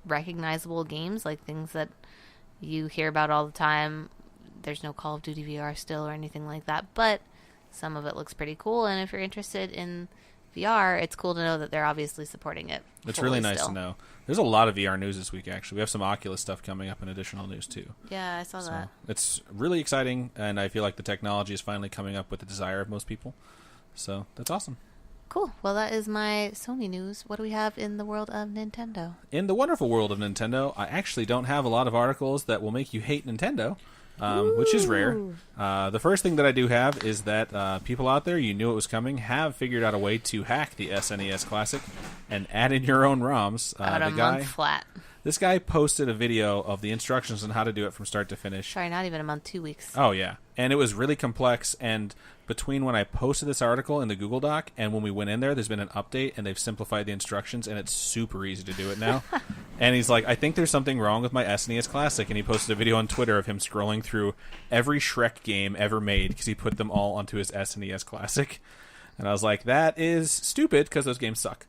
recognizable games, like things that you hear about all the time. There's no Call of Duty VR still or anything like that, but some of it looks pretty cool, and if you're interested in VR, it's cool to know that they're obviously supporting it. It's fully really nice still. to know. There's a lot of VR news this week, actually. We have some Oculus stuff coming up and additional news, too. Yeah, I saw So that. it's really exciting, and I feel like the technology is finally coming up with the desire of most people. So that's awesome. Cool. Well, that is my Sony news. What do we have in the world of Nintendo? In the wonderful world of Nintendo, I actually don't have a lot of articles that will make you hate Nintendo, which is rare. The first thing that I do have is that people out there, you knew it was coming, have figured out a way to hack the SNES Classic and add in your own ROMs. About a month flat. This guy posted a video of the instructions on how to do it from start to finish. Sorry, not even a month, 2 weeks. Oh, yeah. And it was really complex, and between when I posted this article in the Google Doc and when we went in there's been an update, and they've simplified the instructions, and it's super easy to do it now. And he's like, I think there's something wrong with my SNES Classic, and he posted a video on Twitter of him scrolling through every Shrek game ever made because he put them all onto his SNES Classic. And I was like, that is stupid because those games suck.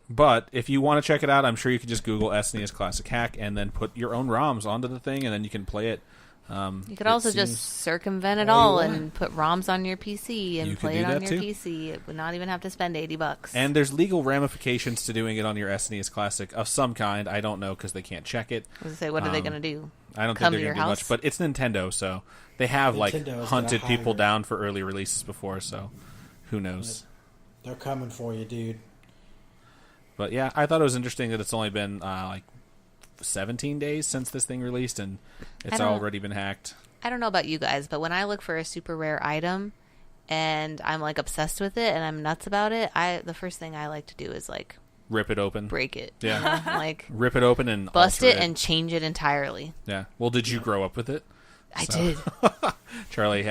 But if you want to check it out, I'm sure you could just Google SNES Classic hack and then put your own ROMs onto the thing, and then you can play it. You could also just circumvent it all and put ROMs on your PC You and could play do it on that your too. PC. It would not even have to spend $80. And there's legal ramifications to doing it on your SNES Classic of some kind. I don't know because they can't check it. I was gonna say, what are they going to do? I don't Come think to they're your going to do house? much, but it's Nintendo, so they have Nintendo's hunted gonna people hire- down for early releases before, so who knows. They're coming for you, dude. But yeah, I thought it was interesting that it's only been 17 days since this thing released, and it's don't- already been hacked. I don't know about you guys, but when I look for a super rare item and I'm like obsessed with it and I'm nuts about it, the first thing I like to do is like Rip it open. break it. Yeah. You know? Like Rip it open and bust alter it and change it entirely. Yeah. Well, did you grow up with it? I So- did. Charlie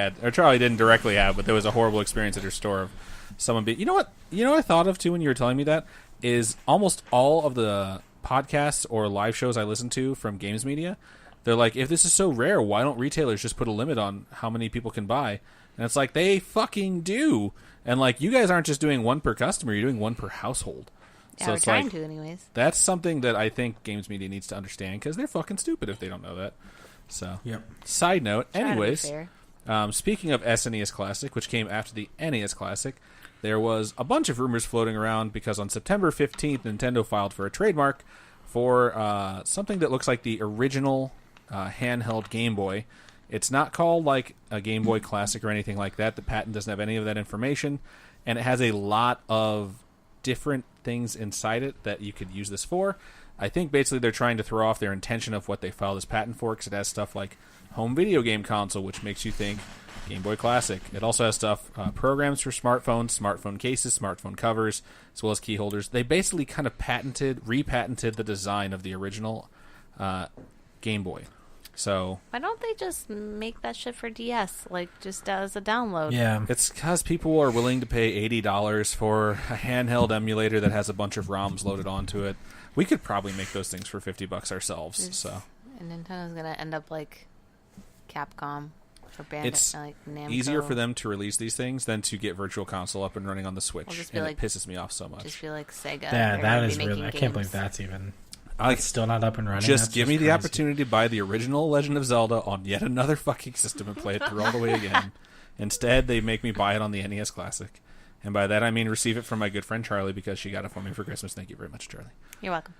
didn't directly have, but there was a horrible experience at her store of someone being. You know what I thought of too when you were telling me that is almost all of the podcasts or live shows I listen to from Games Media. They're like, if this is so rare, why don't retailers just put a limit on how many people can buy? And it's like, they fucking do. And like, you guys aren't just doing one per customer; you're doing one per household. Yeah, So we're it's trying like, to anyways. that's something that I think Games Media needs to understand because they're fucking stupid if they don't know that. So, Yep. side note. Try to be Anyways, fair. speaking of SNES Classic, which came after the NES Classic, there was a bunch of rumors floating around because on September 15th, Nintendo filed for a trademark for something that looks like the original handheld Game Boy. It's not called like a Game Boy Classic or anything like that. The patent doesn't have any of that information, and it has a lot of different things inside it that you could use this for. I think basically they're trying to throw off their intention of what they filed this patent for, because it has stuff like home video game console, which makes you think Game Boy Classic. It also has stuff, programs for smartphones, smartphone cases, smartphone covers, as well as key holders. They basically kind of repatented the design of the original Game Boy. So Why don't they just make that shit for DS, like just as a download? Yeah. it's because people are willing to pay $80 for a handheld emulator that has a bunch of ROMs loaded onto it. We could probably make those things for $50 ourselves. So And Nintendo's gonna end up like Capcom or Bandai, it's like Namco. easier for them to release these things than to get Virtual Console up and running on the Switch, Well, just be and like- it pisses me off so much. Just be like Sega. Yeah, they're that gonna is be really. I making can't believe games. that's even. Like, It's still not up and running. just That's give me the crazy. opportunity to buy the original Legend of Zelda on yet another fucking system and play it through all the way again. Instead, they make me buy it on the NES Classic. And by that, I mean receive it from my good friend Charlie because she got it for me for Christmas. Thank you very much, Charlie. You're welcome.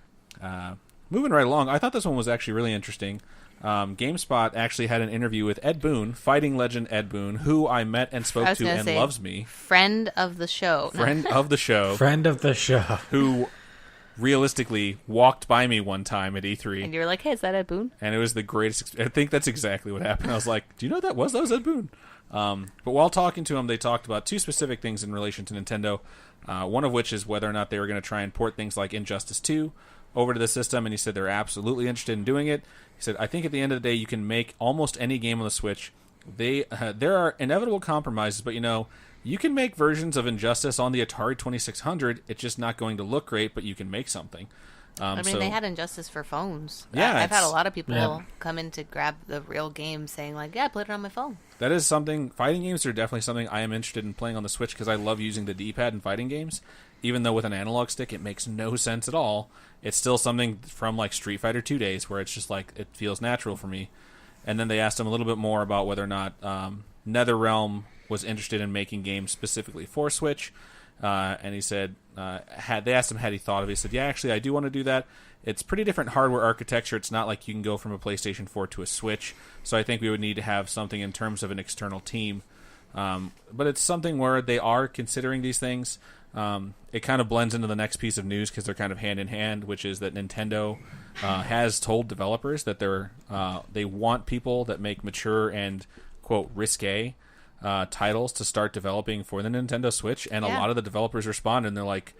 Moving right along, I thought this one was actually really interesting. GameSpot actually had an interview with Ed Boon, fighting legend Ed Boon, who I met and I spoke was to gonna and say, loves me. Friend of the show. Friend of the show, Friend of the show. who realistically walked by me one time at E3. And you were like, hey, is that Ed Boon? And it was the greatest. I think that's exactly what happened. I was like, "Do you know what that was? That was Ed Boon." But while talking to him, they talked about two specific things in relation to Nintendo. One of which is whether or not they were going to try and port things like Injustice 2 over to the system. And he said they're absolutely interested in doing it. He said, "I think at the end of the day, you can make almost any game on the Switch. There are inevitable compromises, but you can make versions of Injustice on the Atari 2600. It's just not going to look great, but you can make something." I mean, they had Injustice for phones. Yeah, I've had a it's- lot of people Yeah. come in to grab the real game saying, like, yeah, put it on my phone. That is something. Fighting games are definitely something I am interested in playing on the Switch because I love using the D-pad in fighting games. Even though with an analog stick it makes no sense at all, it's still something from like Street Fighter 2 days where it's just like it feels natural for me. And then they asked him a little bit more about whether or not NetherRealm was interested in making games specifically for Switch. And he said, they asked him had he thought of it. He said, yeah, actually, I do want to do that. It's pretty different hardware architecture. It's not like you can go from a PlayStation 4 to a Switch. So I think we would need to have something in terms of an external team. But it's something where they are considering these things. It kind of blends into the next piece of news because they're kind of hand in hand, which is that Nintendo has told developers that they want people that make mature and, quote, risque titles to start developing for the Nintendo Switch, and a Yeah. lot of the developers respond and they're like,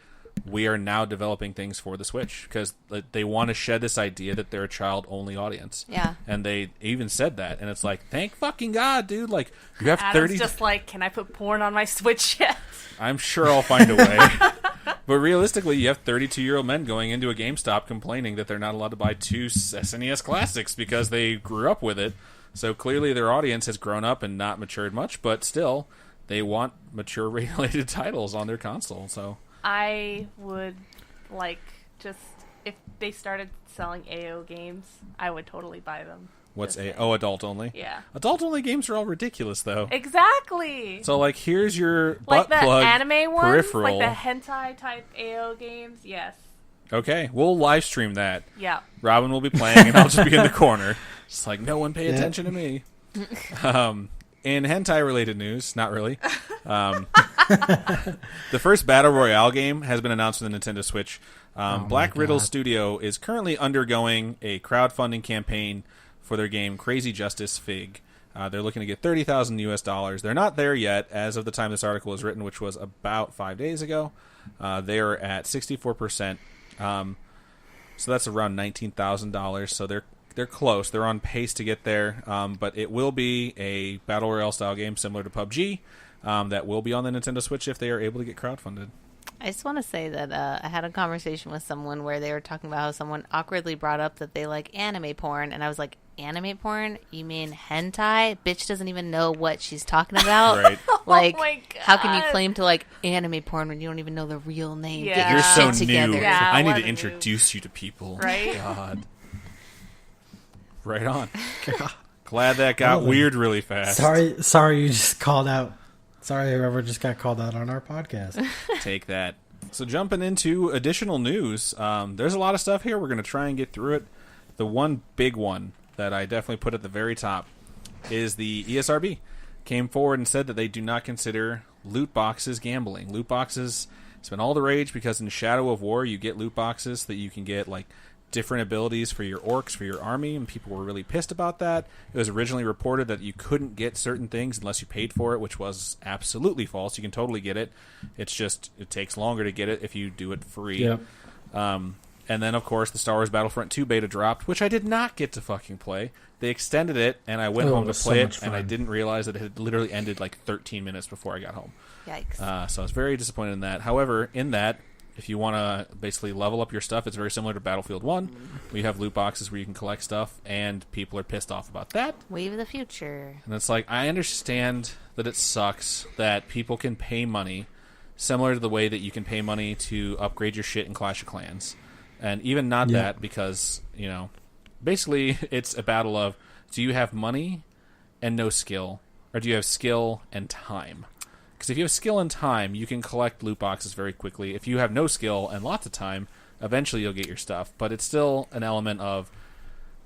we are now developing things for the Switch because they want to shed this idea that they're a child-only audience. Yeah. And they even said that, and it's like, thank fucking God, dude. Like, you have Adam's 30... just like, can I put porn on my Switch yet? I'm sure I'll find a way. But realistically, you have 32-year-old men going into a GameStop complaining that they're not allowed to buy two SNES Classics because they grew up with it. So clearly their audience has grown up and not matured much, but still, they want mature-related titles on their console. So I would like just if they started selling AO games, I would totally buy them. what's Just saying. adult only? Yeah. Adult-only games are all ridiculous, though. Exactly. So, like, here's your Like butt the plug anime ones, peripheral. like the hentai type AO games. Yes. Okay, we'll live stream that. Yeah. Robin will be playing, and I'll just be in the corner. Just like, no one pay attention to me. In hentai-related news, not really. The first Battle Royale game has been announced for the Nintendo Switch. Black Riddle Studio is currently undergoing a crowdfunding campaign for their game Crazy Justice Fig. They're looking to get $30,000 US. They're not there yet, as of the time this article was written, which was about 5 days ago. They're at 64%. So that's around $19,000. So they're close. They're on pace to get there. But it will be a Battle Royale style game similar to PUBG that will be on the Nintendo Switch if they are able to get crowdfunded. I just want to say that I had a conversation with someone where they were talking about how someone awkwardly brought up that they like anime porn, and I was like, anime porn? You mean hentai? Bitch doesn't even know what she's talking about. Right. Like, Oh my how can you God. claim to like anime porn when you don't even know the real name? Yeah. Get You're your so shit new. together. Yeah, I need what to a introduce you to people. Right? God. Right on. Glad that got Well, weird really fast. Sorry, you just called out. Sorry, whoever just got called out on our podcast. Take that. So jumping into additional news, there's a lot of stuff here. We're going to try and get through it. The one big one that I definitely put at the very top is the ESRB came forward and said that they do not consider loot boxes gambling. Loot boxes, it's been all the rage because in Shadow of War you get loot boxes that you can get like different abilities for your orcs, for your army, and people were really pissed about that. It was originally reported that you couldn't get certain things unless you paid for it, which was absolutely false. You can totally get it. It's just, it takes longer to get it if you do it free. Yep. And then, of course, the Star Wars Battlefront 2 beta dropped, which I did not get to fucking play. They extended it, and I went home to was play so it, much and I fun. didn't realize that it had literally ended like 13 minutes before I got home. Yikes. So I was very disappointed in that. However, in that, if you want to basically level up your stuff, it's very similar to Battlefield 1. We have loot boxes where you can collect stuff, and people are pissed off about that. Wave of the future. And it's like, I understand that it sucks that people can pay money, similar to the way that you can pay money to upgrade your shit in Clash of Clans. And even not Yeah. that, because, you know, basically it's a battle of, do you have money and no skill, or do you have skill and time? Because if you have skill and time, you can collect loot boxes very quickly. If you have no skill and lots of time, eventually you'll get your stuff. But it's still an element of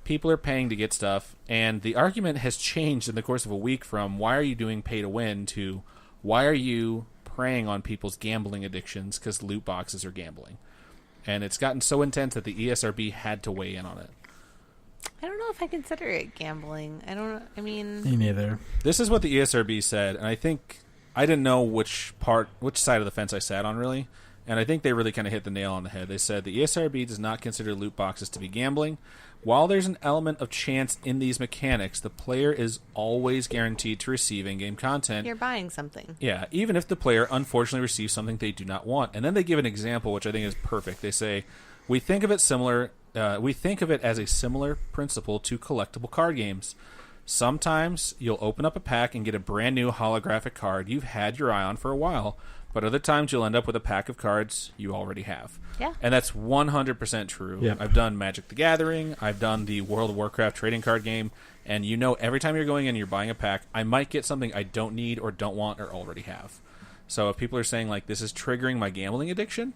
people are paying to get stuff, and the argument has changed in the course of a week from why are you doing pay to win to why are you preying on people's gambling addictions because loot boxes are gambling. And it's gotten so intense that the ESRB had to weigh in on it. I don't know if I consider it gambling. I mean, Me neither. This is what the ESRB said, and I think I didn't know which side of the fence I sat on, really. And I think they really kind of hit the nail on the head. They said the ESRB does not consider loot boxes to be gambling. While there's an element of chance in these mechanics, the player is always guaranteed to receive in-game content. you're buying something. Yeah, even if the player unfortunately receives something they do not want. And then they give an example, which I think is perfect. They say, we think of it as a similar principle to collectible card games. Sometimes you'll open up a pack and get a brand new holographic card you've had your eye on for a while, but other times you'll end up with a pack of cards you already have. Yeah. And that's 100% true. Yep. I've done Magic the Gathering, I've done the World of Warcraft trading card game, and you know every time you're going in and you're buying a pack, I might get something I don't need or don't want or already have. So if people are saying, like, this is triggering my gambling addiction,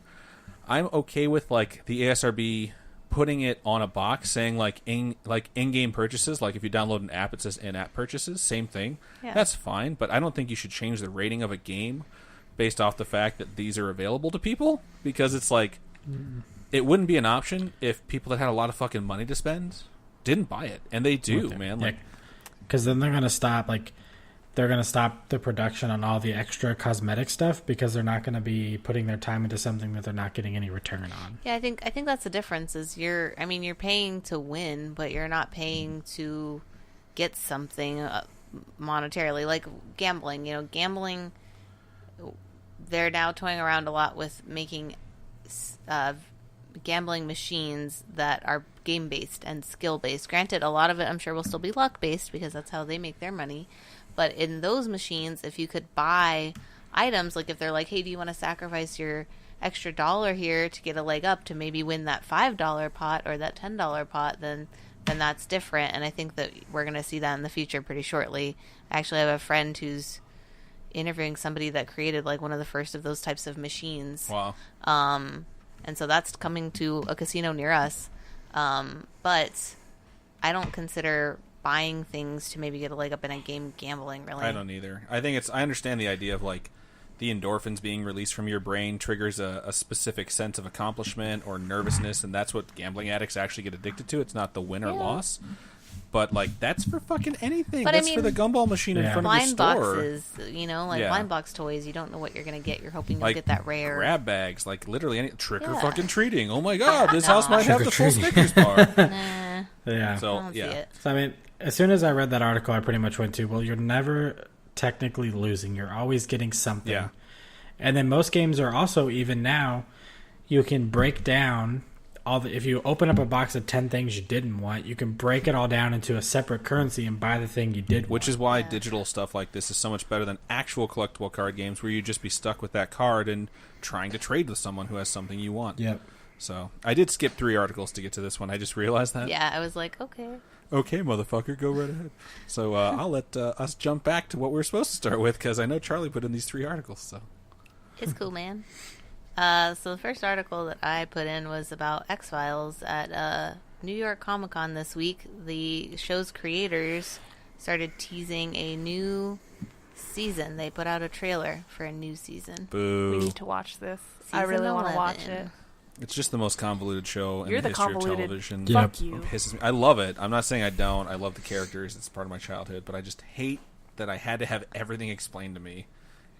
I'm okay with, like, the ASRB putting it on a box, saying, like, in-game purchases, like if you download an app, it says in-app purchases, same thing. Yeah. That's fine, but I don't think you should change the rating of a game based off the fact that these are available to people, because it's like, it wouldn't be an option if people that had a lot of fucking money to spend didn't buy it, and they do, man. Like, Because then they're going to stop, they're going to stop the production on all the extra cosmetic stuff because they're not going to be putting their time into something that they're not getting any return on. Yeah, I think that's the difference. Is you're paying to win, but you're not paying to get something monetarily, like gambling. You know, gambling. They're now toying around a lot with making gambling machines that are game based and skill based. Granted, a lot of it I'm sure will still be luck based because that's how they make their money. But in those machines, if you could buy items, like if they're like, hey, do you want to sacrifice your extra $1 here to get a leg up to maybe win that $5 pot or that $10 pot, then that's different. And I think that we're going to see that in the future pretty shortly. I actually have a friend who's interviewing somebody that created like one of the first of those types of machines. wow. And so that's coming to a casino near us. But I don't consider buying things to maybe get a leg up in a game gambling, really. I don't either. I think I understand the idea of, like, the endorphins being released from your brain triggers a specific sense of accomplishment or nervousness, and that's what gambling addicts actually get addicted to. It's not the win or loss. But, like, that's for fucking anything. But, that's I mean, for the gumball machine in front of your blind store. boxes, blind box toys, you don't know what you're going to get. You're hoping you'll Like, get that rare. grab bags, like, literally any trick or Yeah. fucking treating. Oh, my God, this No. house might have the full Trick-or-treating. Snickers bar. Nah, Yeah. I So, don't see yeah. it. So, I mean, as soon as I read that article, I pretty much went to, well, you're never technically losing. You're always getting something. Yeah. And then most games are also, even now, you can break down if you open up a box of 10 things you didn't want, you can break it all down into a separate currency and buy the thing you did want. Which is why digital stuff like this is so much better than actual collectible card games where you just be stuck with that card and trying to trade with someone who has something you want. Yep. So I did skip 3 articles to get to this one. I just realized that. Yeah, I was like, okay. Okay, motherfucker, go right ahead. So I'll let us jump back to what we're supposed to start with because I know Charlie put in these 3 articles. So It's cool, man. So the first article that I put in was about X-Files at New York Comic Con this week. The show's creators started teasing a new season. They put out a trailer for a new season. boo. We need to watch this. I Season really want to 11. watch it. It's just the most convoluted show in You're the the history of convoluted. television. Yep. Fuck you. It pisses me. I love it. I'm not saying I don't. I love the characters. It's part of my childhood. But I just hate that I had to have everything explained to me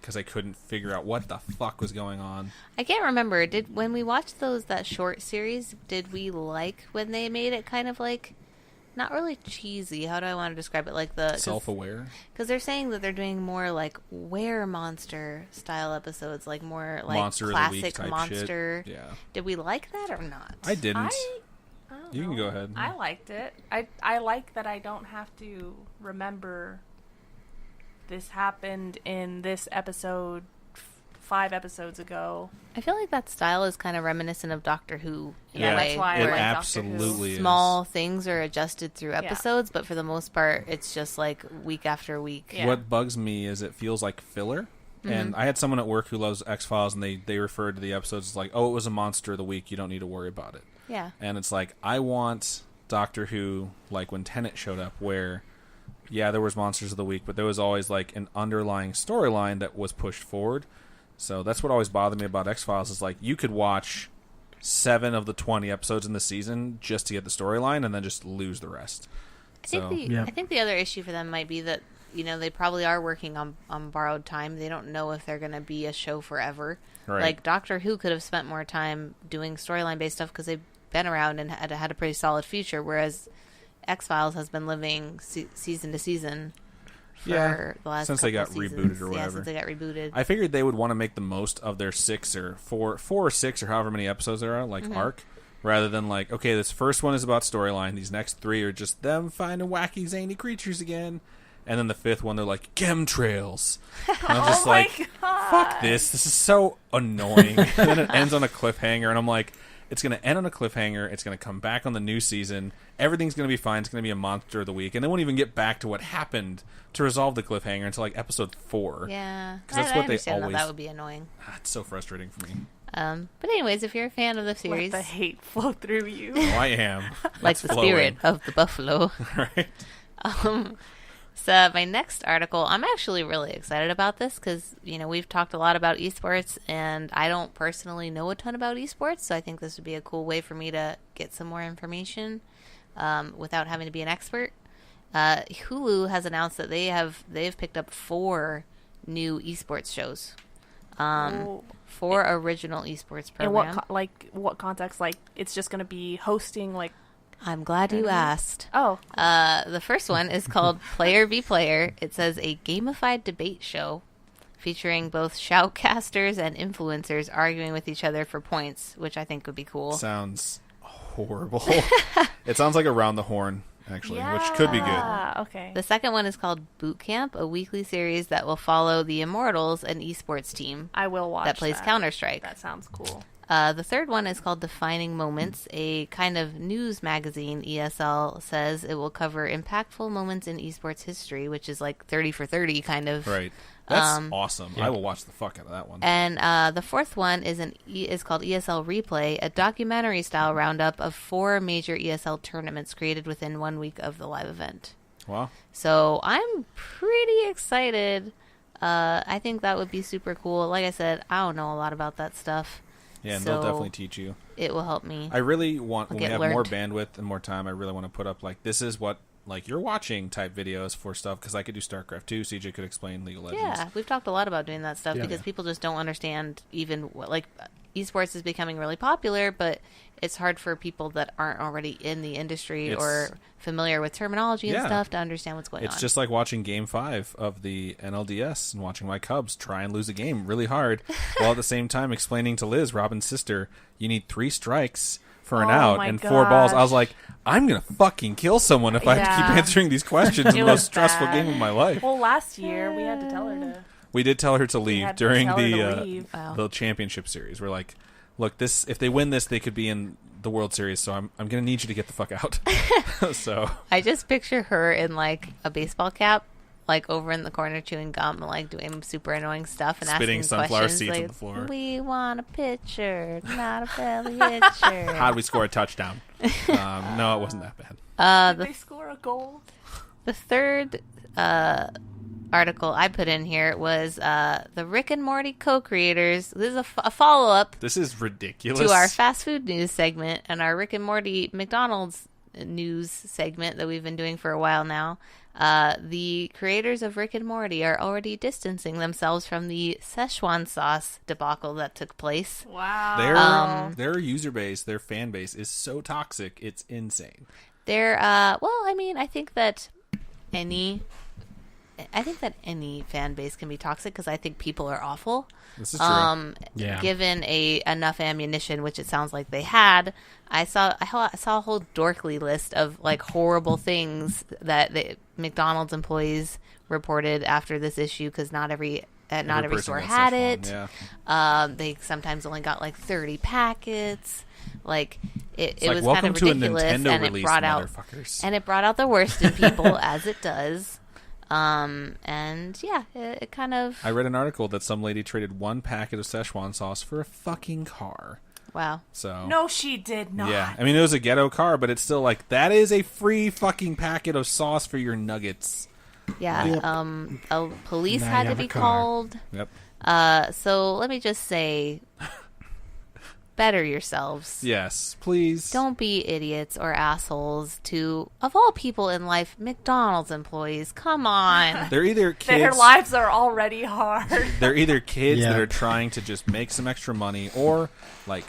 because I couldn't figure out what the fuck was going on. I can't remember. When we watched that short series, did we like when they made it kind of like not really cheesy? How do I want to describe it? Like the Self-aware? Because they're saying that they're doing more like Monster style episodes, like more like Monster classic of the Week type Monster. shit. Yeah. Did we like that or not? I didn't. I don't You can know. go ahead. I liked it. I like that I don't have to remember this happened in this episode 5 episodes ago. I feel like that style is kind of reminiscent of Doctor Who in Yeah, a way. That's why I it like absolutely Doctor is. Small things are adjusted through episodes, but for the most part, it's just like week after week. Yeah. What bugs me is it feels like filler. And I had someone at work who loves X-Files, and they referred to the episodes as like, oh, it was a Monster of the Week. You don't need to worry about it. Yeah. And it's like, I want Doctor Who, like when Tennant showed up, where, yeah, there was Monsters of the Week, but there was always like an underlying storyline that was pushed forward. So that's what always bothered me about X-Files is like, you could watch 7 of the 20 episodes in the season just to get the storyline and then just lose the rest. I think the other issue for them might be that, they probably are working on borrowed time. They don't know if they're going to be a show forever. Right. Like Doctor Who could have spent more time doing storyline based stuff because they've been around and had a pretty solid future, whereas X-Files has been living season to season for the last since they got couple seasons. rebooted or Yeah, whatever. since they got rebooted. I figured they would want to make the most of their 6 or 4 or 6 or however many episodes there are, like arc, rather than like, okay, this first one is about storyline. These next 3 are just them finding wacky, zany creatures again. And then the 5th one, they're like, chemtrails. And I'm just like, fuck this. This is so annoying. And then it ends on a cliffhanger, and I'm like, it's going to end on a cliffhanger. It's going to come back on the new season. Everything's going to be fine. It's going to be a Monster of the Week. And they won't even get back to what happened to resolve the cliffhanger until like episode 4. Yeah. Because that's what they understand always... that would be annoying. It's so frustrating for me. But anyways, if you're a fan of the series, Let the hate flow through you. Oh, I am. like It's the flowing. spirit of the buffalo. Right. So my next article, I'm actually really excited about this because, we've talked a lot about esports, and I don't personally know a ton about esports, so I think this would be a cool way for me to get some more information without having to be an expert. Hulu has announced that they've picked up 4 new esports shows. 4 original esports In programs. what context? Like, it's just going to be hosting, like... I'm glad you asked. Oh. The first one is called Player v Player. It says a gamified debate show featuring both shoutcasters and influencers arguing with each other for points, which I think would be cool. Sounds horrible. It sounds like Around the Horn, actually, which could be good. Ah, okay. The second one is called Boot Camp, a weekly series that will follow the Immortals, an esports team I will watch that plays Counter-Strike. That sounds cool. The third one is called Defining Moments, a kind of news magazine. ESL says it will cover impactful moments in esports history, which is like 30 for 30 kind of. Right. That's awesome. I will watch the fuck out of that one. And the fourth one is called ESL Replay, a documentary-style roundup of 4 major ESL tournaments created within 1 week of the live event. Wow. So I'm pretty excited. I think that would be super cool. Like I said, I don't know a lot about that stuff. Yeah, and so they'll definitely teach you. It will help me. I really want, I'll when we get have more learned. bandwidth and more time, I really want to put up, like, this is what, like, you're watching type videos for stuff, because I could do StarCraft 2, CJ could explain League of Legends. Yeah, we've talked a lot about doing that stuff Yeah. because people just don't understand even what, like, esports is becoming really popular, but it's hard for people that aren't already in the industry or familiar with terminology and stuff to understand what's going on. It's just like watching Game 5 of the NLDS and watching my Cubs try and lose a game really hard, while at the same time explaining to Liz, Robin's sister, you need 3 strikes for an out my and 4 balls. I was gosh. like, I'm going to fucking kill someone if I have to keep Yeah. answering these questions in It the was most stressful bad. game of my life. Well, last year we had to tell her to... We did tell her to leave had to during tell her to the leave. Wow. the championship series. We're like, look, this if they win this, they could be in the World Series. So I'm going to need you to get the fuck out. So I just picture her in like a baseball cap, like over in the corner chewing gum and like doing super annoying stuff and Spitting asking sunflower questions seeds on like, the floor. We want a pitcher, not a belly itcher. how did we score a touchdown? No, it wasn't that bad. Did they score a goal? The third article I put in here was the Rick and Morty co-creators. This is a follow-up This is ridiculous. to our fast food news segment, and our Rick and Morty McDonald's news segment that we've been doing for a while now. The creators of Rick and Morty are already distancing themselves from the Szechuan sauce debacle that took place. Wow. Their user base, their fan base is so toxic, it's insane. They're I think that any fan base can be toxic because I think people are awful. This is true. Given enough ammunition, which it sounds like they had, I saw a whole dorkly list of like horrible things that the McDonald's employees reported after this issue because not every store had it. Yeah. They sometimes only got like 30 packets. Like it like, was welcome kind of to a ridiculous, Nintendo and release, it brought out the worst in people as it does. And yeah, it kind of. I read an article that some lady traded 1 packet of Szechuan sauce for a fucking car. Wow. So No, she did not. yeah, I mean it was a ghetto car, but it's still like that is a free fucking packet of sauce for your nuggets. Yeah. Yep. Police Now had you to have be a car. called. Yep. So let me just say, better yourselves. Yes, please. Don't be idiots or assholes to, of all people in life, McDonald's employees. Come on. They're either kids. Their lives are already hard. They're either kids Yeah. that are trying to just make some extra money, or like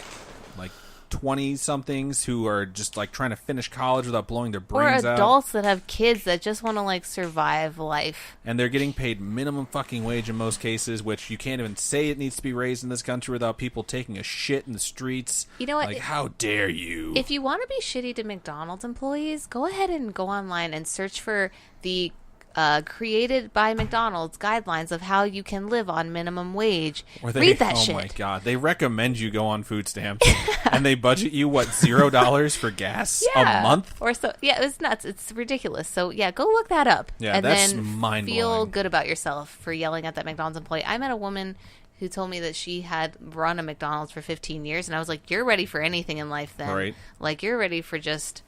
20-somethings who are just like trying to finish college without blowing their Or brains out. adults that have kids that just want to like survive life. And they're getting paid minimum fucking wage in most cases, which you can't even say it needs to be raised in this country without people taking a shit in the streets. You know what? Like, how dare you? If you want to be shitty to McDonald's employees, go ahead and go online and search for the created by McDonald's guidelines of how you can live on minimum wage. Or they, Read that oh shit. my god, they recommend you go on food stamps, and they budget you what $0 for gas a month. Or so. Yeah, it's nuts. It's ridiculous. So yeah, go look that up. Yeah, and that's then mind-blowing. feel good about yourself for yelling at that McDonald's employee. I met a woman who told me that she had run a McDonald's for 15 years, and I was like, "You're ready for anything in life, then? Right. Like you're ready for just."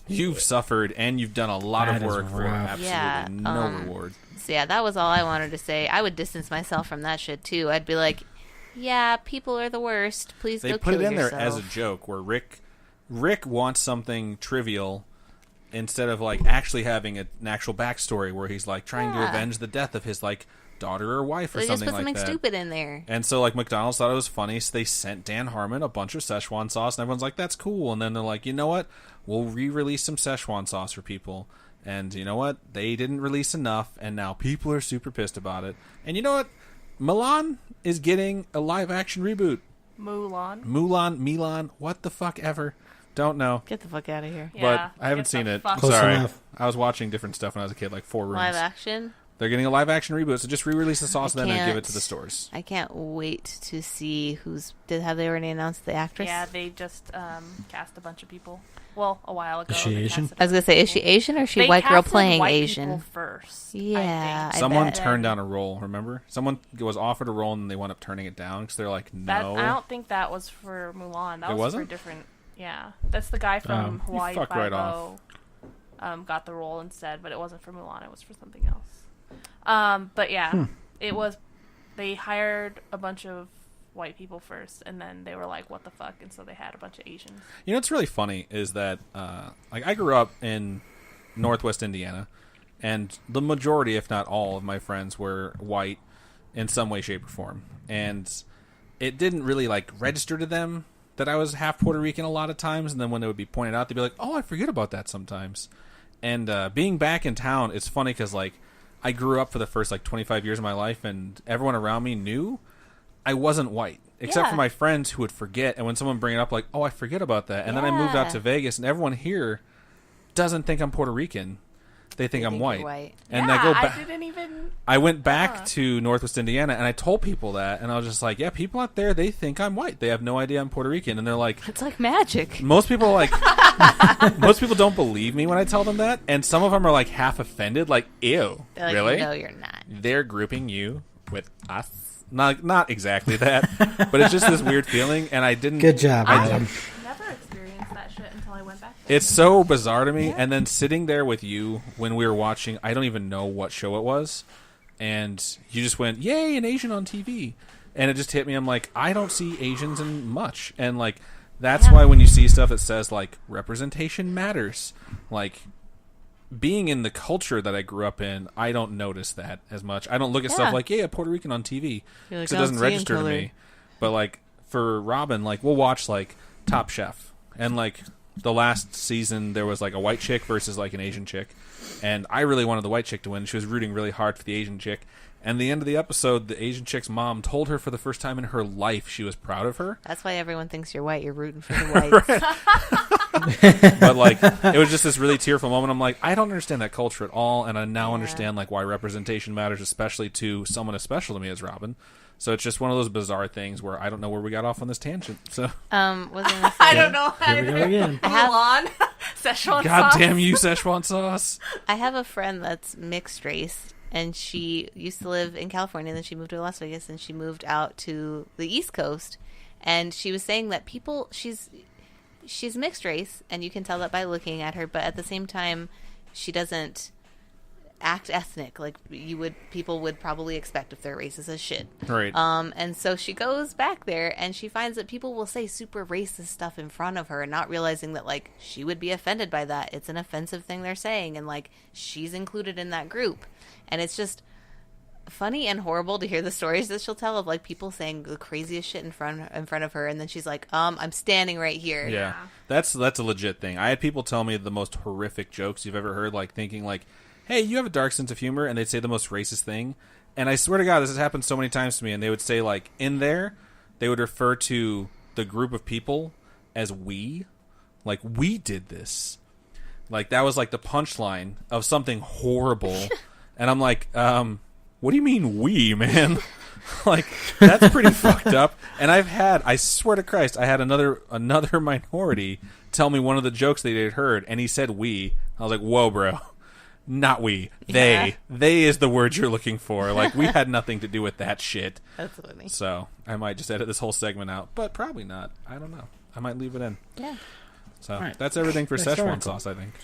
You've suffered, and you've done a lot That of is work for rough. absolutely Yeah, no reward. So yeah, that was all I wanted to say. I would distance myself from that shit too. I'd be like, "Yeah, people are the worst. Please They go put it kill in yourself." there as a joke, where Rick wants something trivial instead of like actually having an actual backstory where he's like trying to Yeah. avenge the death of his like daughter or wife or They just something put like something that. stupid in there. And so, like, McDonald's thought it was funny, so they sent Dan Harmon a bunch of Szechuan sauce, and everyone's like, that's cool. And then they're like, you know what? We'll re-release some Szechuan sauce for people. And you know what? They didn't release enough, and now people are super pissed about it. And you know what? Milan is getting a live-action reboot. Mulan. What the fuck ever. Don't know. Get the fuck out of here. Yeah, But I haven't get seen the it. fuck I'm Close sorry. enough. I was watching different stuff when I was a kid, like 4 rooms. Live action. They're getting a live-action reboot, so just re-release the sauce I then and give it can't- to the stores. I can't wait to see have they already announced the actress? Yeah, they just cast a bunch of people. Well, a while ago. Is she they Asian? casted I was gonna say, is she people. Asian or is she They a white girl casted playing white Asian? people first. Yeah, I think. Someone bet. turned down a role, remember? Someone was offered a role and they wound up turning it down because they're like, That, no. I don't think that was for Mulan. That It was wasn't? for different. Yeah, that's the guy from You Hawaii fucked right Five-O. Got the role instead, but it wasn't for Mulan. It was for something else. But yeah, it was. They hired a bunch of white people first, and then they were like, "What the fuck?" And so they had a bunch of Asians. You know what's really funny is that like I grew up in Northwest Indiana, and the majority, if not all, of my friends were white in some way, shape, or form, and it didn't really like register to them that I was half Puerto Rican a lot of times, and then when it would be pointed out, they'd be like, "Oh, I forget about that sometimes." And being back in town, it's funny because like I grew up for the first like 25 years of my life, and everyone around me knew I wasn't white, except Yeah. for my friends who would forget. And when someone bring it up, like, "Oh, I forget about that," and then I moved out Yeah. to Vegas, and everyone here doesn't think I'm Puerto Rican; they think I'm think you're white. white. And yeah, I go back. I didn't even. I went back Huh. to Northwest Indiana, and I told people that, and I was just like, "Yeah, people out there, they think I'm white. They have no idea I'm Puerto Rican," and they're like, It's like magic. most people like most people don't believe me when I tell them that, and some of them are like half offended, like, "Ew, They're like, really? No, you're not. They're grouping you with us?" Not exactly that, but it's just this weird feeling, and I didn't. Good job, I Adam. Never experienced that shit until I went back there. It's so bizarre to me. And then sitting there with you when we were watching, I don't even know what show it was, and you just went, "Yay, an Asian on TV," and it just hit me. I'm like, I don't see Asians in much, and like That's why when you see stuff that says, like, representation matters, like, being in the culture that I grew up in, I don't notice that as much. I don't look at stuff like, yeah, Puerto Rican on TV, because it doesn't register to me. But, like, for Robin, like, we'll watch, like, Top Chef, and, like, the last season there was, like, a white chick versus, like, an Asian chick, and I really wanted the white chick to win. She was rooting really hard for the Asian chick, and the end of the episode, the Asian chick's mom told her for the first time in her life she was proud of her. That's why everyone thinks you're white. You're rooting for the whites. But, like, it was just this really tearful moment. I'm like, I don't understand that culture at all, and I now understand, like, why representation matters, especially to someone as special to me as Robin. So it's just one of those bizarre things where I don't know where we got off on this tangent. So Was I gonna say? I don't know. Here we go again. Move on. Szechuan God sauce. damn you, Szechuan sauce. I have a friend that's mixed race, and she used to live in California, and then she moved to Las Vegas, and she moved out to the East Coast. And she was saying that she's mixed race, and you can tell that by looking at her, but at the same time, she doesn't act ethnic like people would probably expect if they're racist as shit. Right. And so she goes back there and she finds that people will say super racist stuff in front of her, not realizing that, like, she would be offended by that. It's an offensive thing they're saying, and, like, she's included in that group. And it's just funny and horrible to hear the stories that she'll tell of, like, people saying the craziest shit in front of her, and then she's like, I'm standing right here. Yeah. That's a legit thing. I had people tell me the most horrific jokes you've ever heard, like, thinking, like, hey, you have a dark sense of humor, and they'd say the most racist thing. And I swear to God, this has happened so many times to me, and they would say, like, in there, they would refer to the group of people as we. Like, we did this. Like, that was, like, the punchline of something horrible. And I'm like, what do you mean we, man? Like, that's pretty fucked up. And I swear to Christ, I had another minority tell me one of the jokes they had heard, and he said we. I was like, whoa, bro. Not we. They. Yeah. They is the word you're looking for. Like, we had nothing to do with that shit. That's funny. So, I might just edit this whole segment out. But probably not. I don't know. I might leave it in. Yeah. So, Right. that's everything for Nice Szechuan start. sauce, I think.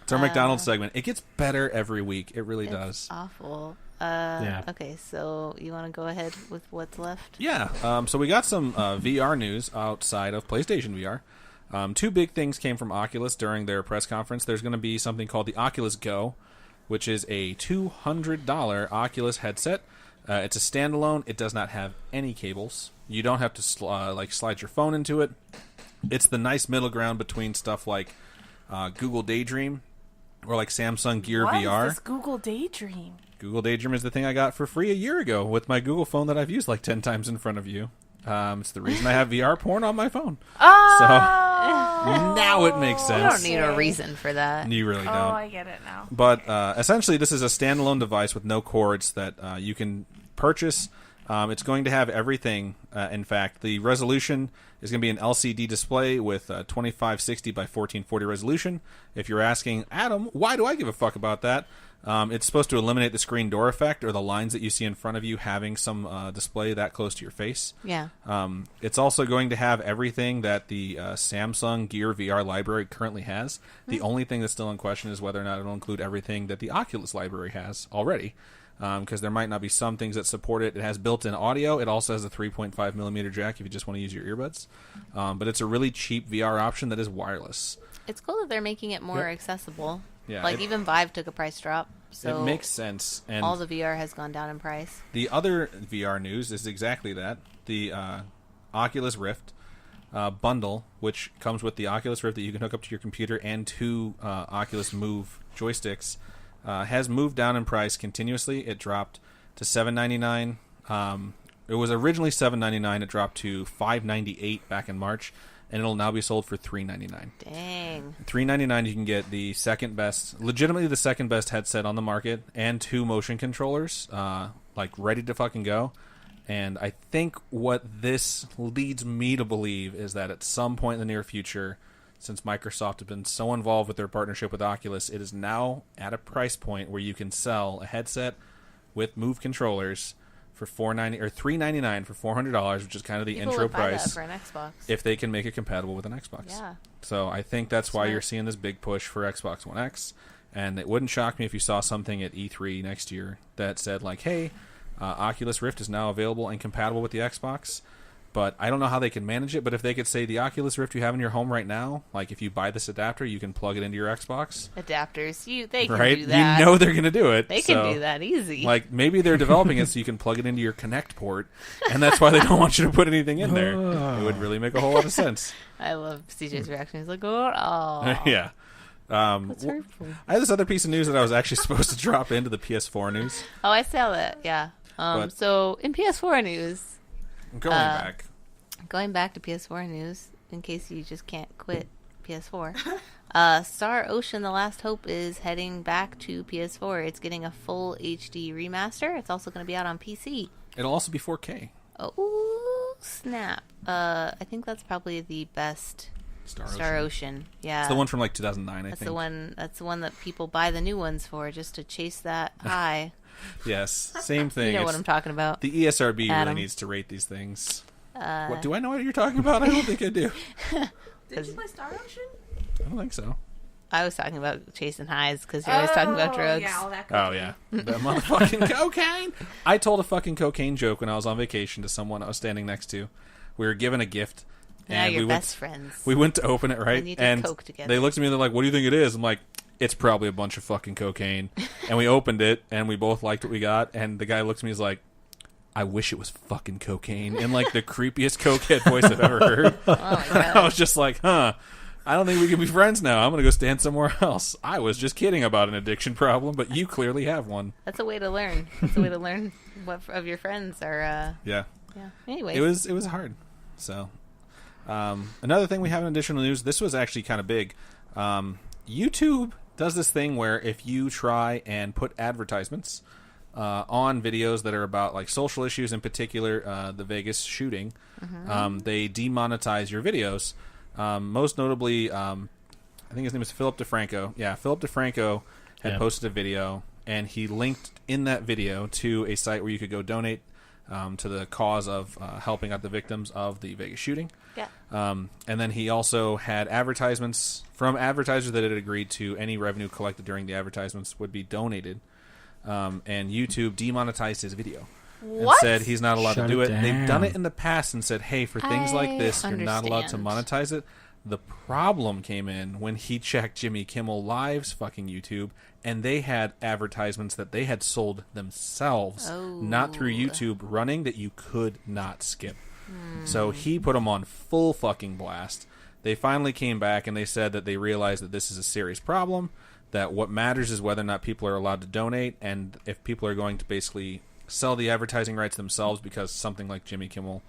It's our McDonald's segment. It gets better every week. It really It's does. awful. Yeah. Okay, so you want to go ahead with what's left? Yeah. So we got some VR news outside of PlayStation VR. Two big things came from Oculus during their press conference. There's going to be something called the Oculus Go, which is a $200 Oculus headset. It's a standalone. It does not have any cables. You don't have to slide your phone into it. It's the nice middle ground between stuff like Google Daydream or like Samsung Gear What VR. is this Google Daydream? Google Daydream is the thing I got for free a year ago with my Google phone that I've used like 10 times in front of you. It's the reason I have VR porn on my phone. Oh, Now it makes You sense. don't need a reason for that. You really Oh, don't. I get it now. But essentially, this is a standalone device with no cords that you can purchase. It's going to have everything. In fact, the resolution is going to be an LCD display with 2560 by 1440 resolution. If you're asking, Adam, why do I give a fuck about that? It's supposed to eliminate the screen door effect or the lines that you see in front of you having some display that close to your face. Yeah. It's also going to have everything that the Samsung Gear VR library currently has. The only thing that's still in question is whether or not it'll include everything that the Oculus library has already, because there might not be some things that support it. It has built-in audio. It also has a 3.5 millimeter jack if you just want to use your earbuds. But it's a really cheap VR option that is wireless. It's cool that they're making it more accessible. Yeah, like, even Vive took a price drop, so it makes sense. And all the VR has gone down in price. the other VR news is exactly that. The Oculus Rift bundle, which comes with the Oculus Rift that you can hook up to your computer and two Oculus Move joysticks, has moved down in price continuously. It dropped to $799. It was originally $799. It dropped to $598 back in March, and it'll now be sold for $399. Dang. $399, you can get the legitimately the second best headset on the market, and two motion controllers, like ready to fucking go. And I think what this leads me to believe is that at some point in the near future, since Microsoft has been so involved with their partnership with Oculus, it is now at a price point where you can sell a headset with Move controllers for $490 or $399 for $400, which is kind of the People intro would buy that price, for an Xbox. if they can make it compatible with an Xbox. Yeah. So I think that's why Smart. you're seeing this big push for Xbox One X. And it wouldn't shock me if you saw something at E3 next year that said, like, hey, Oculus Rift is now available and compatible with the Xbox. but I don't know how they can manage it. But if they could say the Oculus Rift you have in your home right now, like if you buy this adapter, you can plug it into your Xbox. Adapters, they can Right? do that. You know they're going to do it. They can do that easy. Like, maybe they're developing it so you can plug it into your Connect port, and that's why they don't want you to put anything in there. It would really make a whole lot of sense. I love CJ's reaction. He's like, oh. Yeah. That's hurtful. I have this other piece of news that I was actually supposed to drop into the PS4 news. Oh, I saw that, yeah. So, in PS4 news... Going back to PS4 news, in case you just can't quit PS4. Star Ocean: The Last Hope is heading back to PS4. It's getting a full HD remaster. It's also going to be out on PC. It'll also be 4K. Oh, snap. I think that's probably the best Star Ocean. Yeah. It's the one from like 2009, I think. That's the one that people buy the new ones for, just to chase that high. Yes, same thing. You know what I'm talking about. The ESRB Adam. really needs to rate these things. What, do I know what you're talking about? I don't think I do. Did you play Star Ocean? I don't think so. I was talking about chasing highs because you're always talking about drugs. Yeah, all that Oh, yeah. That motherfucking cocaine. I told a fucking cocaine joke when I was on vacation to someone I was standing next to. We were given a gift. Now and you're best friends. We went to open it, right? And you did coke together. They looked at me and they're like, what do you think it is? I'm like, it's probably a bunch of fucking cocaine. And we opened it, and we both liked what we got. And the guy looked at me and was like, I wish it was fucking cocaine. In like the creepiest cokehead voice I've ever heard. Oh my God. I was just like, I don't think we can be friends now. I'm going to go stand somewhere else. I was just kidding about an addiction problem, but you clearly have one. That's a way to learn. That's a way to learn what of your friends are. Yeah. Anyway, It was hard. So, another thing we have in additional news. This was actually kind of big. YouTube does this thing where if you try and put advertisements on videos that are about like social issues, in particular the Vegas shooting, they demonetize your videos. Most notably, I think his name is Philip DeFranco. Yeah, Philip DeFranco had posted a video, and he linked in that video to a site where you could go donate to the cause of helping out the victims of the Vegas shooting. Yeah. And then he also had advertisements from advertisers that had agreed to any revenue collected during the advertisements would be donated. And YouTube demonetized his video. What? And said he's not allowed Shut to do it it. They've down. done it in the past and said, hey, for things like this, you're not allowed to monetize it. The problem came in when he checked Jimmy Kimmel Live's fucking YouTube, and they had advertisements that they had sold themselves, not through YouTube, running that you could not skip. So he put them on full fucking blast. They finally came back and they said that they realized that this is a serious problem, that what matters is whether or not people are allowed to donate, and if people are going to basically sell the advertising rights themselves, because something like Jimmy Kimmel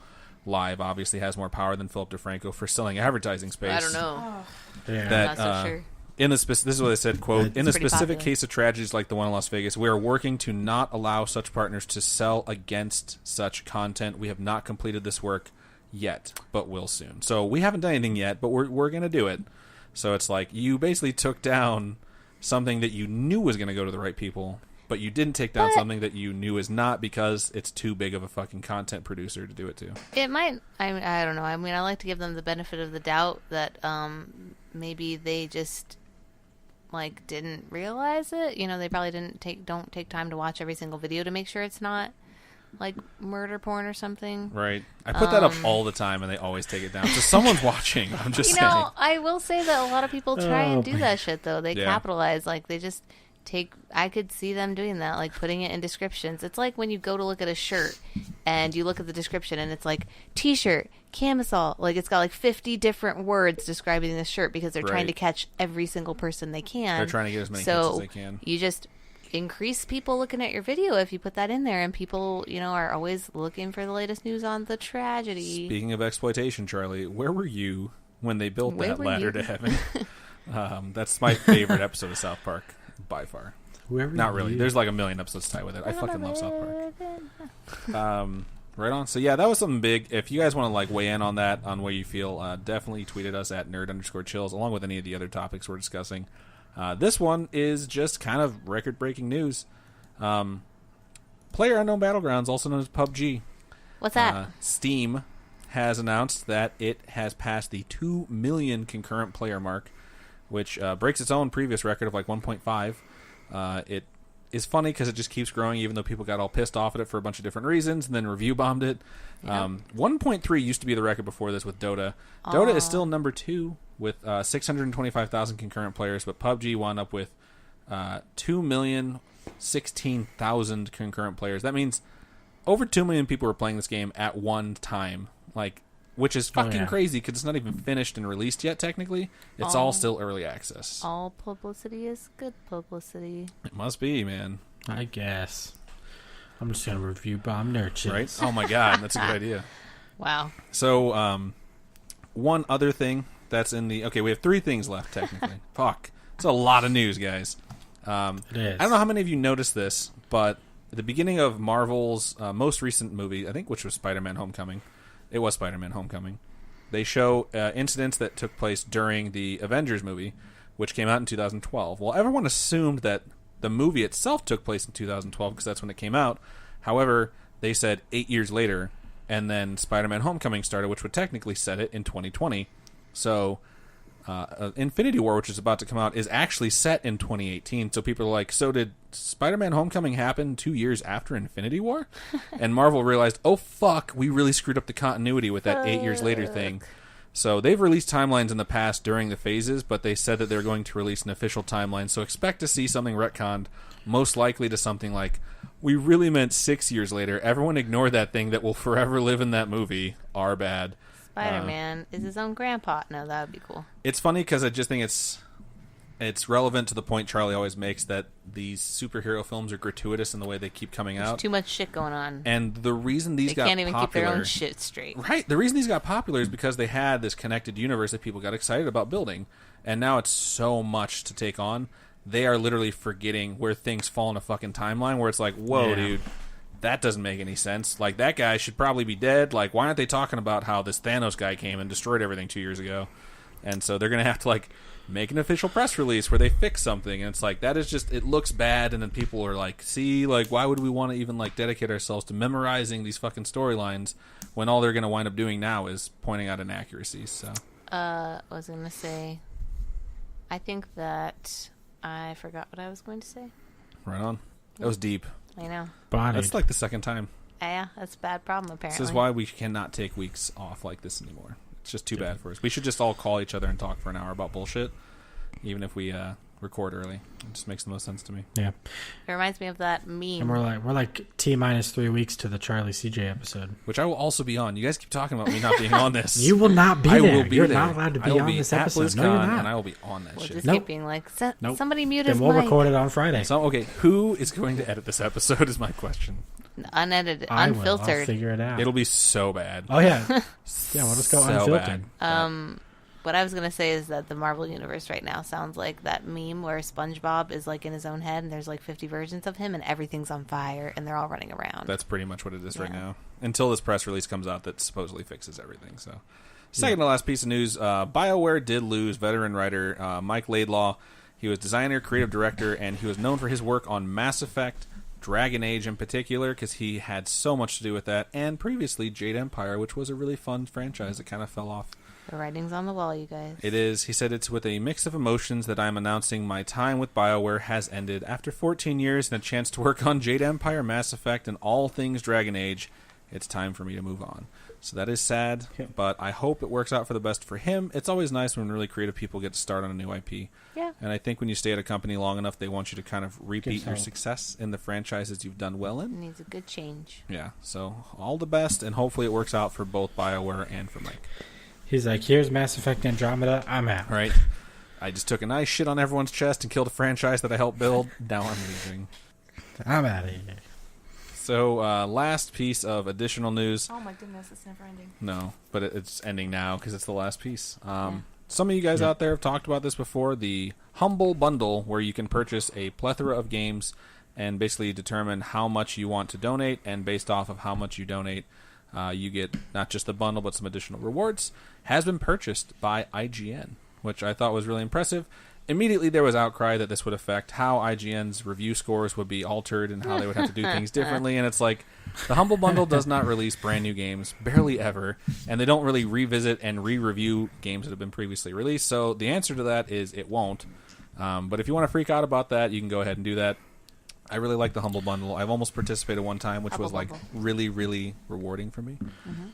Live obviously has more power than Philip DeFranco for selling advertising space. I don't know. Yeah. That, I'm not so sure. this is what they said, quote, in a pretty specific popular. case of tragedies like the one in Las Vegas, we are working to not allow such partners to sell against such content. We have not completed this work yet, but will soon. So we haven't done anything yet, but we're going to do it. So it's like you basically took down something that you knew was going to go to the right people, but you didn't take down something that you knew is not, because it's too big of a fucking content producer to do it to. It might. I don't know. I mean, I like to give them the benefit of the doubt that maybe they just like didn't realize it. You know, they probably don't take time to watch every single video to make sure it's not like murder porn or something. Right. I put that up all the time, and they always take it down. So someone's watching. I'm just You saying. know, I will say that a lot of people try and do that shit though. They Yeah. capitalize, like they just take. I could see them doing that, like putting it in descriptions. It's like when you go to look at a shirt and you look at the description and it's like t-shirt, camisole, like it's got like 50 different words describing this shirt because they're trying Right. to catch every single person they can. They're trying to get as many hits so as they can. you just increase people looking at your video if you put that in there, and people, you know, are always looking for the latest news on the tragedy. Speaking of exploitation, Charlie, where were you when they built Where that were ladder you? to heaven? That's my favorite episode of South Park, by far. Whoever Not really. you- There's like a million episodes tied with it. I fucking love South Park. Right on. So yeah, that was something big. If you guys want to like weigh in on that, on what you feel, definitely tweet at us at nerd_chills, along with any of the other topics we're discussing. This one is just kind of record-breaking news. PlayerUnknown Battlegrounds, also known as PUBG. What's that? Steam has announced that it has passed the 2 million concurrent player mark, which breaks its own previous record of like 1.5. It is funny because it just keeps growing, even though people got all pissed off at it for a bunch of different reasons and then review bombed it. 1.3 used to be the record before this with Dota. Dota is still number 2 with 625,000 concurrent players, but PUBG wound up with 2,016,000 concurrent players. That means over 2 million people were playing this game at one time, which is fucking crazy because it's not even finished and released yet. Technically, it's all still early access. All publicity is good publicity. It must be, man. I guess. I'm just gonna review bomb nurtures. Right? Oh my god, that's a good idea. Wow. So, one other thing that's in the... Okay, we have 3 things left, technically. Fuck. It's a lot of news, guys. It is. I don't know how many of you noticed this, but at the beginning of Marvel's most recent movie, I think which was Spider-Man Homecoming, it was Spider-Man Homecoming, they show incidents that took place during the Avengers movie, which came out in 2012. Well, everyone assumed that the movie itself took place in 2012 because that's when it came out. However, they said 8 years later, and then Spider-Man Homecoming started, which would technically set it in 2020. So Infinity War, which is about to come out, is actually set in 2018. So people are like, so did Spider-Man Homecoming happen 2 years after Infinity War? And Marvel realized, oh fuck, we really screwed up the continuity with that 8 years later thing. So they've released timelines in the past during the phases, but they said that they're going to release an official timeline. So expect to see something retconned, most likely to something like, we really meant 6 years later. Everyone ignore that thing that will forever live in that movie. Our bad. Spider-Man is his own grandpa. No, that would be cool. It's funny because I just think it's relevant to the point Charlie always makes that these superhero films are gratuitous in the way they keep coming out. There's too much shit going on. And the reason these got can't even popular, keep their own shit straight. Right. The reason these got popular is because they had this connected universe that people got excited about building. And now it's so much to take on. They are literally forgetting where things fall in a fucking timeline where it's like, whoa, dude. That doesn't make any sense. Like, that guy should probably be dead. Like, why aren't they talking about how this Thanos guy came and destroyed everything 2 years ago? And so they're going to have to, make an official press release where they fix something. And it's like, that is just, it looks bad. And then people are like, see, why would we want to even, dedicate ourselves to memorizing these fucking storylines when all they're going to wind up doing now is pointing out inaccuracies? So, I was going to say, I think that I forgot what I was going to say. Right on. That was deep. I know. Bodied. That's like the second time. Yeah, that's a bad problem, apparently. This is why we cannot take weeks off like this anymore. It's just too bad for us. We should just all call each other and talk for an hour about bullshit, even if we record early. It just makes the most sense to me. Yeah. It reminds me of that meme. And we're like T-minus 3 weeks to the Charlie CJ episode. Which I will also be on. You guys keep talking about me not being on this. You will not be there. I will be You're there. not allowed to be on this episode. No, you're not. And I will be on that We'll shit. just keep being like, somebody mute his Then we'll mic. record it on Friday. So, okay, who is going to edit this episode is my question. Unedited, I will. unfiltered. I'll figure it out. It'll be so bad. Oh, yeah. Yeah, we'll just go So unfiltered. bad. What I was going to say is that the Marvel Universe right now sounds like that meme where SpongeBob is in his own head and there's 50 versions of him and everything's on fire and they're all running around. That's pretty much what it is right now. Until this press release comes out that supposedly fixes everything. So, second to last piece of news, BioWare did lose veteran writer Mike Laidlaw. He was designer, creative director, and he was known for his work on Mass Effect, Dragon Age in particular, because he had so much to do with that, and previously Jade Empire, which was a really fun franchise that kind of fell off. The writing's on the wall, you guys. It is. He said, it's with a mix of emotions that I'm announcing my time with BioWare has ended. After 14 years and a chance to work on Jade Empire, Mass Effect, and all things Dragon Age, it's time for me to move on. So that is sad, but I hope it works out for the best for him. It's always nice when really creative people get to start on a new IP. Yeah. And I think when you stay at a company long enough, they want you to kind of repeat your success in the franchises you've done well in. It needs a good change. Yeah. So all the best, and hopefully it works out for both BioWare and for Mike. He's like, here's Mass Effect Andromeda. I'm out. Right. I just took a nice shit on everyone's chest and killed a franchise that I helped build. Now I'm leaving. I'm out of here. So, last piece of additional news. Oh my goodness, it's never ending. No, but it's ending now because it's the last piece. Some of you guys out there have talked about this before. The Humble Bundle, where you can purchase a plethora of games and basically determine how much you want to donate, and based off of how much you donate, you get not just the bundle but some additional rewards, has been purchased by IGN, which I thought was really impressive. Immediately there was outcry that this would affect how IGN's review scores would be altered and how they would have to do things differently, and it's like, the Humble Bundle does not release brand new games, barely ever, and they don't really revisit and re-review games that have been previously released, so the answer to that is it won't. But if you want to freak out about that, you can go ahead and do that. I really like the Humble Bundle. I've almost participated one time, which Humble was like Bundle. really, really rewarding for me.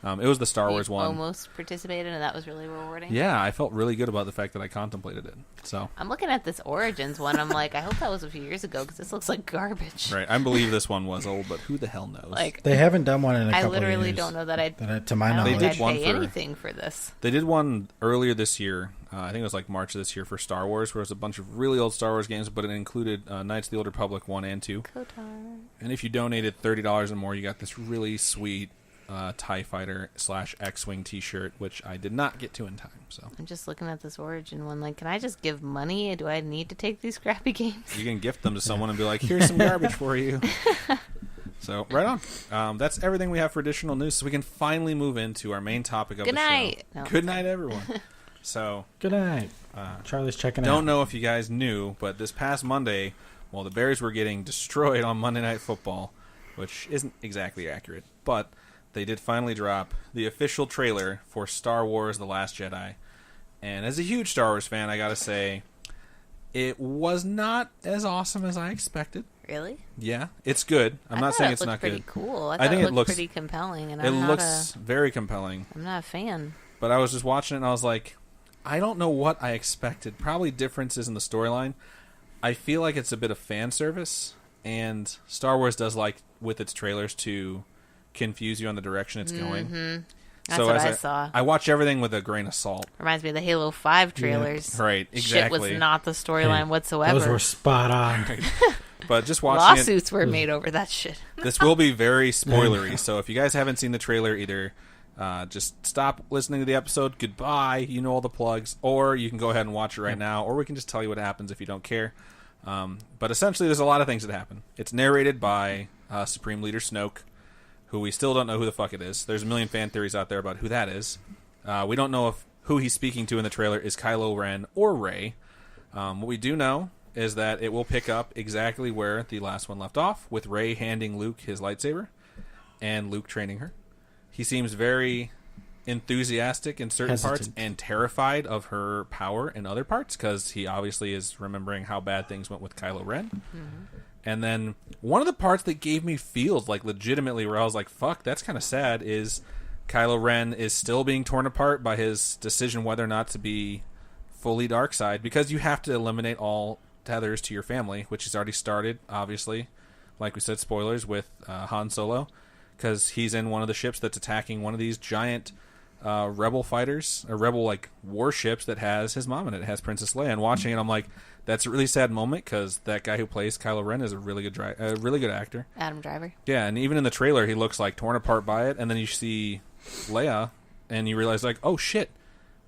It was the Star Wars You one. almost participated, and that was really rewarding. Yeah, I felt really good about the fact that I contemplated it. So I'm looking at this Origins one. I'm like, I hope that was a few years ago because this looks like garbage. right, I believe this one was old, but who the hell knows? Like, They haven't done one in a I couple literally years. don't know that I'd. To my I don't knowledge. They think did I'd one pay for- anything for this. They did one earlier this year. I think it was like March of this year for Star Wars, where it was a bunch of really old Star Wars games, but it included Knights of the Old Republic 1 and 2. Kotar. And if you donated $30 or more, you got this really sweet TIE Fighter / X-Wing t-shirt, which I did not get to in time. So I'm just looking at this Origin one. Like, can I just give money? Do I need to take these crappy games? you can gift them to someone and be like, here's some garbage for you. So, right on. That's everything we have for additional news, so we can finally move into our main topic of Good the night. show. No, Good night, everyone. So, Good night. Charlie's checking out. don't know if you guys knew, but this past Monday, while the Bears were getting destroyed on Monday Night Football, which isn't exactly accurate, but they did finally drop the official trailer for Star Wars The Last Jedi. And as a huge Star Wars fan, I gotta say, it was not as awesome as I expected. Really? Yeah, it's good. I'm I not thought saying it it's looked not pretty good. cool. I I thought think it it looked looks- pretty compelling, and It I'm looks very compelling. not a fan. But I was just watching it and I was like, I don't know what I expected. Probably differences in the storyline. I feel like it's a bit of fan service, and Star Wars does like with its trailers to confuse you on the direction it's going. Mm-hmm. That's what as I saw. I watch everything with a grain of salt. Reminds me of the Halo 5 trailers. Right, exactly. Shit was not the storyline whatsoever. Those were spot on. But just watching Lawsuits were made over that shit. this will be very spoilery. So if you guys haven't seen the trailer either, just stop listening to the episode. Goodbye. You know all the plugs. Or you can go ahead and watch it right now. Or we can just tell you what happens if you don't care. But essentially, there's a lot of things that happen. It's narrated by Supreme Leader Snoke, who we still don't know who the fuck it is. There's a million fan theories out there about who that is. We don't know if who he's speaking to in the trailer is Kylo Ren or Rey. What we do know is that it will pick up exactly where the last one left off, with Rey handing Luke his lightsaber and Luke training her. He seems very enthusiastic in certain parts Hesitant. and terrified of her power in other parts, because he obviously is remembering how bad things went with Kylo Ren. And then one of the parts that gave me feels like legitimately where I was like, fuck, that's kind of sad, is Kylo Ren is still being torn apart by his decision whether or not to be fully dark side, because you have to eliminate all tethers to your family, which has already started, obviously. Like we said, spoilers, with Han Solo, because he's in one of the ships that's attacking one of these giant rebel fighters, or rebel like warships that has his mom in it. It has Princess Leia. And watching it, I'm like, that's a really sad moment, because that guy who plays Kylo Ren is a really good actor. Adam Driver. Yeah, and even in the trailer, he looks like torn apart by it. And then you see Leia, and you realize like, oh shit,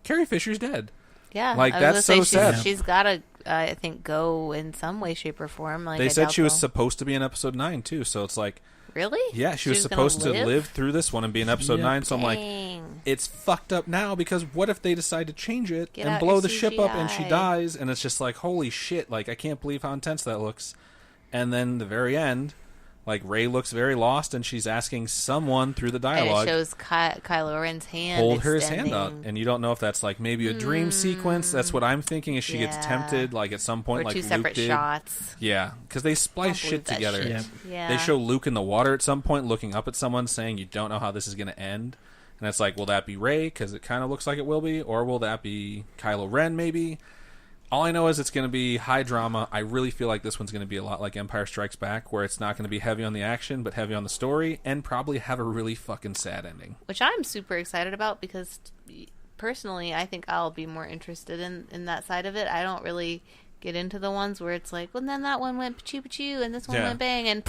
Carrie Fisher's dead. Yeah, Like, I was that's gonna so say sad. She's got to, I think, go in some way, shape, or form. Like They I said doubt she was they'll- supposed to be in episode 9 too, so it's like, Really? yeah, she was gonna supposed to live through this one and be in episode Yep. 9. So I'm like, Dang. it's fucked up now, because what if they decide to change it Get and out blow your the ship up and she CGI. dies, and it's just like, holy shit, like, I can't believe how intense that looks. And then the very end, like, Rey looks very lost, and she's asking someone through the And dialogue, it shows Kylo Ren's hand. hold her his hand out, extending. and you don't know if that's like maybe a dream sequence. That's what I'm thinking, is she gets Yeah. tempted, like at some point, Or like two Luke separate did. shots. Yeah, because they splice Don't shit believe that together. shit. Yep. Yeah. They show Luke in the water at some point, looking up at someone, saying, "You don't know how this is going to end." And it's like, will that be Rey? Because it kind of looks like it will be, or will that be Kylo Ren? Maybe. All I know is it's going to be high drama. I really feel like this one's going to be a lot like Empire Strikes Back, where it's not going to be heavy on the action, but heavy on the story, and probably have a really fucking sad ending. Which I'm super excited about, because personally, I think I'll be more interested in that side of it. I don't really get into the ones where it's like, well, then that one went pachoo, and this one Yeah. went bang, and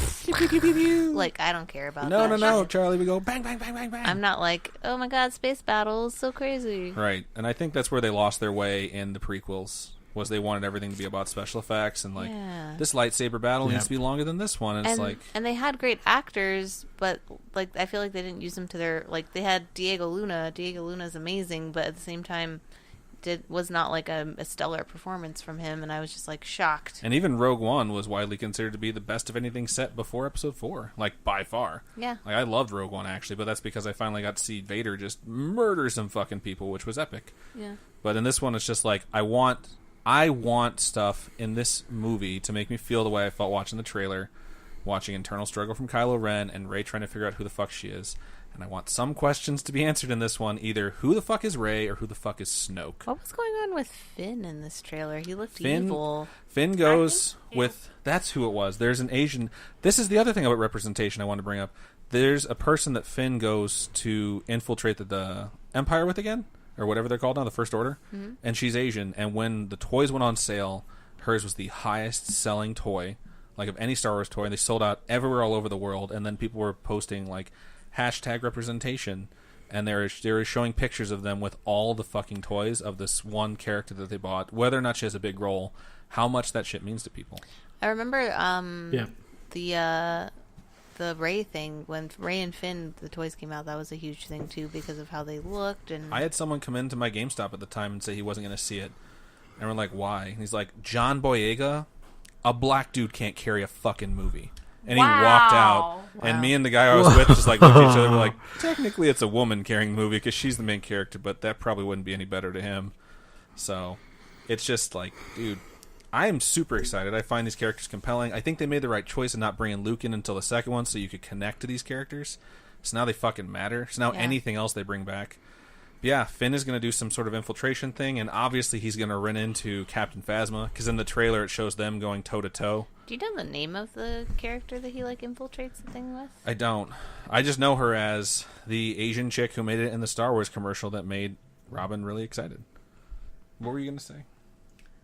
like, I don't care about No, that. no, no, Charlie. We go bang, bang, bang, bang, bang. I'm not like, oh my god, space battles, so crazy. Right, and I think that's where they lost their way in the prequels. Was they wanted everything to be about special effects, and like, Yeah. this lightsaber battle needs Yep. to be longer than this one. And it's like, and they had great actors, but like I feel like they didn't use them to their, like, they had Diego Luna. Diego Luna's amazing, but at the same time, was not like a stellar performance from him, and I was just like shocked. and even Rogue One was widely considered to be the best of anything set before Episode 4, like by far. Yeah. Like, I loved Rogue One actually, but that's because I finally got to see Vader just murder some fucking people, which was epic. Yeah. But in this one, it's just like, I want stuff in this movie to make me feel the way I felt watching the trailer, watching internal struggle from Kylo Ren and Rey trying to figure out who the fuck she is. And I want some questions to be answered in this one. Either who the fuck is Rey or who the fuck is Snoke. What was going on with Finn in this trailer? He looked Finn, evil. Finn goes with... That's who it was. There's an Asian... This is the other thing about representation I want to bring up. There's a person that Finn goes to infiltrate the Empire with again, or whatever they're called now, the First Order. Mm-hmm. And she's Asian. And when the toys went on sale, hers was the highest selling toy, like of any Star Wars toy. And they sold out everywhere all over the world. And then people were posting like hashtag representation, and they were showing pictures of them with all the fucking toys of this one character that they bought, whether or not she has a big role, how much that shit means to people. I remember the Rey thing, when Rey and Finn, the toys came out, that was a huge thing too because of how they looked. And I had someone come into my GameStop at the time and say he wasn't going to see it, and we're like, why? And he's like, John Boyega, a black dude can't carry a fucking movie. And he walked out, and me and the guy I was with just like looked at each other. We're like, technically it's a woman carrying the movie because she's the main character, but that probably wouldn't be any better to him. So it's just like, dude, I am super excited. I find these characters compelling. I think they made the right choice in not bringing Luke in until the second one so you could connect to these characters. So now they fucking matter. So now anything else they bring back. But yeah, Finn is going to do some sort of infiltration thing, and obviously he's going to run into Captain Phasma because in the trailer it shows them going toe-to-toe. Do you know the name of the character that he like infiltrates the thing with? I don't. I just know her as the Asian chick who made it in the Star Wars commercial that made Robin really excited. What were you going to say?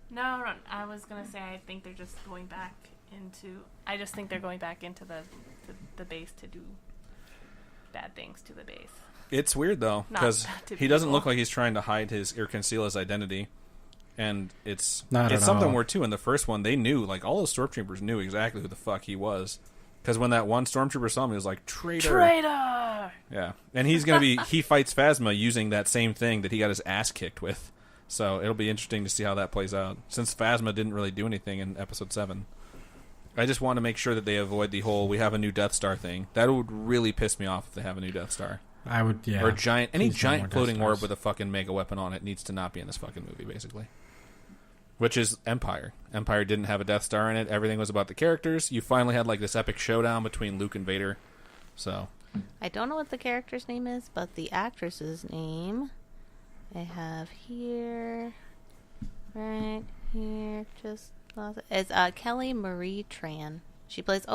No, I was going to say I think they're just going back into... I just think they're going back into the base to do bad things to the base. It's weird, though, because he doesn't look like he's trying to hide his or conceal his identity. And it's something where, too, in the first one, they knew, like, all those stormtroopers knew exactly who the fuck he was. Because when that one stormtrooper saw him, he was like, traitor! Traitor! Yeah. And he's going to be... he fights Phasma using that same thing that he got his ass kicked with. So it'll be interesting to see how that plays out. Since Phasma didn't really do anything in Episode 7. I just want to make sure that they avoid the whole, we have a new Death Star thing. That would really piss me off if they have a new Death Star. I would, yeah. Or any giant floating orb with a fucking mega weapon on it needs to not be in this fucking movie, basically. Which is Empire. Empire didn't have a Death Star in it. Everything was about the characters. You finally had like this epic showdown between Luke and Vader. So I don't know what the character's name is, but the actress's name I have here, right here, just it's Kelly Marie Tran. She plays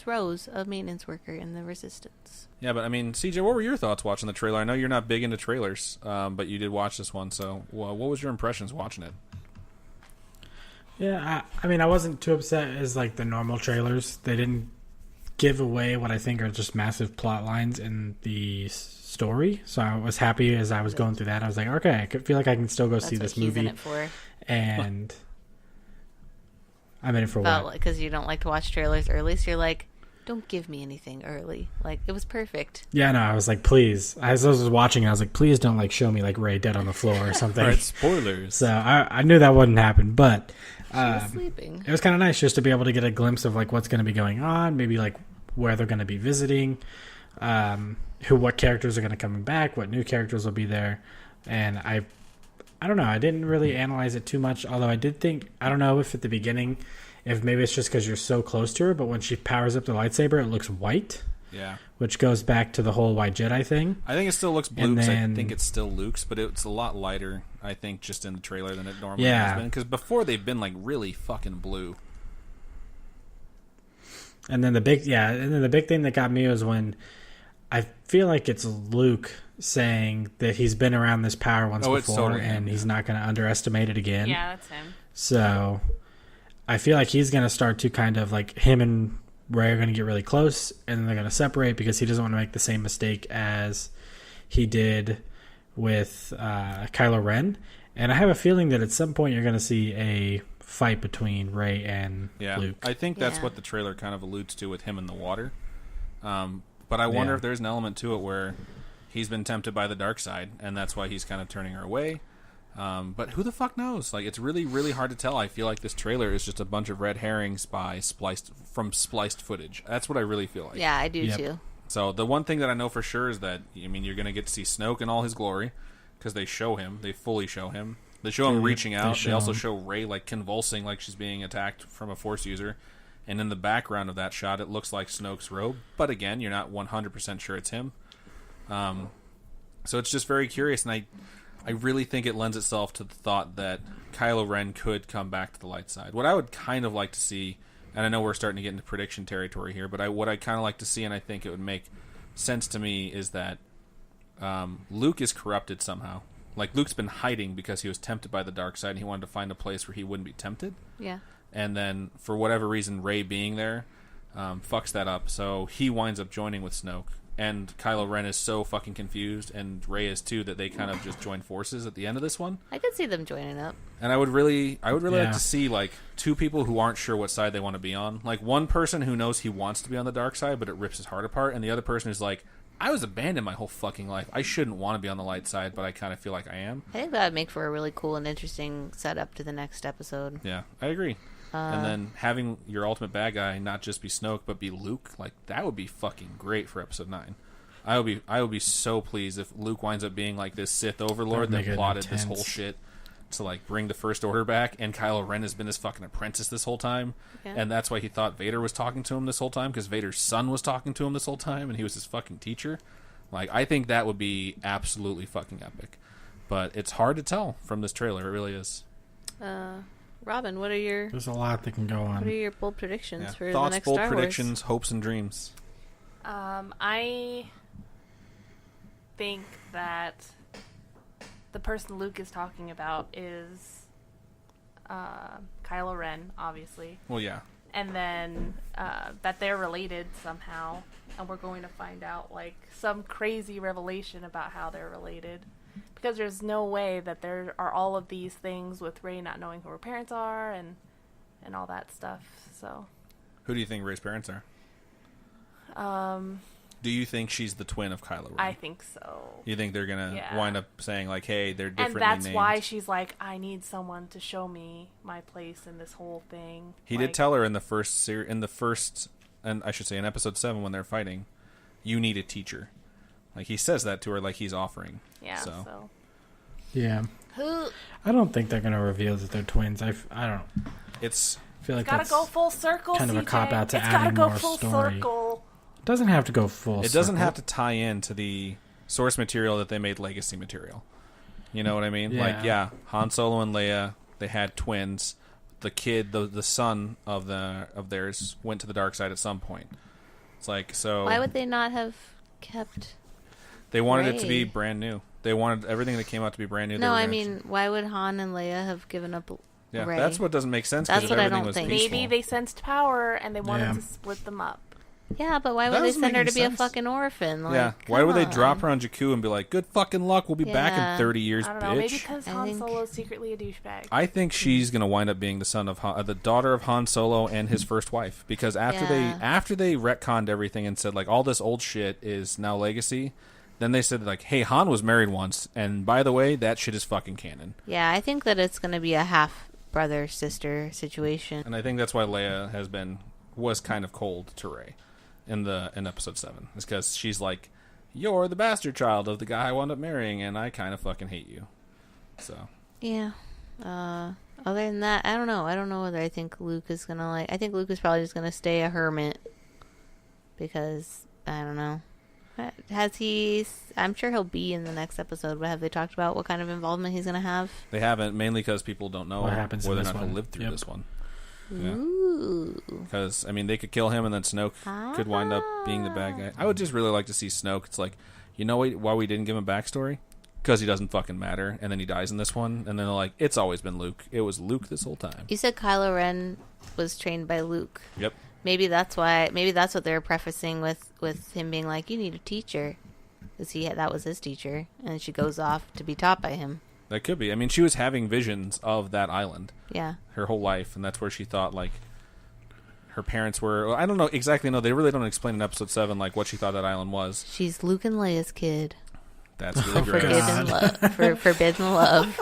Rose, a maintenance worker in the Resistance. Yeah, but I mean, CJ, what were your thoughts watching the trailer? I know you're not big into trailers, but you did watch this one. So, what was your impressions watching it? Yeah, I mean, I wasn't too upset as like the normal trailers. They didn't give away what I think are just massive plot lines in the story. So I was happy as I was going through that. I was like, okay, I could feel like I can still go see this movie. In it for. And I'm in it for what? Because you don't like to watch trailers early, so you're like, don't give me anything early. Like, it was perfect. Yeah, no, I was like, please. As I was watching, I was like, please don't like show me like Rey dead on the floor or something. Right, spoilers. So I knew that wouldn't happen, but she was sleeping. It was kind of nice just to be able to get a glimpse of like what's going to be going on, maybe like where they're going to be visiting, what characters are going to come back, what new characters will be there, and I don't know. I didn't really analyze it too much, although I did think, I don't know if at the beginning, if maybe it's just because you're so close to her, but when she powers up the lightsaber, it looks white. Yeah. Which goes back to the whole white Jedi thing. I think it still looks blue because I think it's still Luke's, but it's a lot lighter, I think, just in the trailer than it normally has been. Because before they've been like really fucking blue. And then the big thing that got me was when I feel like it's Luke saying that he's been around this power once before, totally and he's not going to underestimate it again. Yeah, that's him. So I feel like he's going to start to kind of like him and Rey are going to get really close, and then they're going to separate because he doesn't want to make the same mistake as he did with Kylo Ren. And I have a feeling that at some point you're going to see a fight between Rey and Luke. I think that's what the trailer kind of alludes to with him in the water. But I wonder if there's an element to it where he's been tempted by the dark side, and that's why he's kind of turning her away. But who the fuck knows? Like, it's really, really hard to tell. I feel like this trailer is just a bunch of red herrings from spliced footage. That's what I really feel like. Yeah, I do too. So the one thing that I know for sure is that, I mean, you're going to get to see Snoke in all his glory, because they show him. They fully show him. They show him reaching out. They also show Rey like convulsing like she's being attacked from a Force user. and in the background of that shot, it looks like Snoke's robe. But again, you're not 100% sure it's him. So it's just very curious, and I really think it lends itself to the thought that Kylo Ren could come back to the light side. What I would kind of like to see, and I know we're starting to get into prediction territory here, but what I kind of like to see, and I think it would make sense to me, is that Luke is corrupted somehow. Like, Luke's been hiding because he was tempted by the dark side, and he wanted to find a place where he wouldn't be tempted. Yeah. And then, for whatever reason, Rey being there fucks that up. So he winds up joining with Snoke. And Kylo Ren is so fucking confused, and Rey is too, that they kind of just join forces at the end of this one. I could see them joining up. And I would really like to see, like, two people who aren't sure what side they want to be on. Like, one person who knows he wants to be on the dark side, but it rips his heart apart, and the other person who's like, I was abandoned my whole fucking life. I shouldn't want to be on the light side, but I kind of feel like I am. I think that would make for a really cool and interesting setup to the next episode. Yeah, I agree. And then having your ultimate bad guy not just be Snoke, but be Luke, like, that would be fucking great for Episode 9. I would be so pleased if Luke winds up being like this Sith overlord that plotted this whole shit to, like, bring the First Order back, and Kylo Ren has been his fucking apprentice this whole time, and that's why he thought Vader was talking to him this whole time, because Vader's son was talking to him this whole time, and he was his fucking teacher. Like, I think that would be absolutely fucking epic. But it's hard to tell from this trailer. It really is. Robin, what are your... There's a lot that can go on. What are your bold predictions for Thoughts, the next bold Star Wars? predictions, hopes, and dreams. I think that the person Luke is talking about is Kylo Ren, obviously. Well, yeah. And then that they're related somehow, and we're going to find out, like, some crazy revelation about how they're related. Because there's no way that there are all of these things with Rey not knowing who her parents are and all that stuff. So, who do you think Rey's parents are? Do you think she's the twin of Kylo Ren? I think so. You think they're gonna wind up saying, like, "Hey, they're differently named?" And that's named. why she's like, "I need someone to show me my place in this whole thing." He did tell her in the first and I should say in Episode 7 when they're fighting, "You need a teacher." Like, he says that to her, like he's offering. Yeah. So. Yeah. Who? I don't think they're going to reveal that they're twins. I don't. It's. I feel like gotta that's go full circle. kind of a CJ. cop out to it's adding gotta go more full story. Circle. It doesn't have to go full. It doesn't have to tie in to the source material that they made legacy material. You know what I mean? Yeah. Like, yeah, Han Solo and Leia, they had twins. The kid, the son of theirs, went to the dark side at some point. It's like, so. Why would they not have kept? They wanted it to Rey? be brand new. They wanted everything that came out to be brand new. No, I mean, why would Han and Leia have given up yeah, Rey? that's what doesn't make sense. That's Because what I everything don't was think. peaceful. Maybe they sensed power and they wanted Yeah. to split them up. Yeah, but why That would they doesn't send make her any to be a sense. fucking orphan? Like, Yeah, why would they come drop on. her on Jakku and be like, "Good fucking luck, we'll be back Yeah. in 30 years, I don't know. Maybe bitch"? because I Han think- Solo's secretly a douchebag. I think she's gonna wind up being the son of the daughter of Han Solo and his first wife, because after they retconned everything and said, like, all this old shit is now legacy. Then they said, like, hey, Han was married once, and by the way, that shit is fucking canon. Yeah, I think that it's going to be a half brother sister situation. And I think that's why Leia was kind of cold to Rey in Episode 7. It's because she's like, you're the bastard child of the guy I wound up marrying, and I kind of fucking hate you. So. Yeah. Other than that, I don't know. I don't know whether I think Luke is going to like... I think Luke is probably just going to stay a hermit. Because, I don't know. Has he... I'm sure he'll be in the next episode, but have they talked about what kind of involvement he's going to have? They haven't, mainly because people don't know What happens in whether or this not he'll one. live through Yep. this one. Ooh. Because, I mean, they could kill him, and then Snoke could wind up being the bad guy. I would just really like to see Snoke. It's like, you know why we didn't give him a backstory? Because he doesn't fucking matter, and then he dies in this one, and then they're like, it's always been Luke. It was Luke this whole time. You said Kylo Ren was trained by Luke. Yep. Maybe that's why... Maybe that's what they're prefacing with him being like, you need a teacher. Because that was his teacher, and she goes off to be taught by him. That could be. I mean, she was having visions of that island Yeah. her whole life, and that's where she thought, like, her parents were... Well, I don't know exactly. No, they really don't explain in Episode 7, like, what she thought that island was. She's Luke and Leia's kid. That's really gross. Forbidden love. For forbidden love.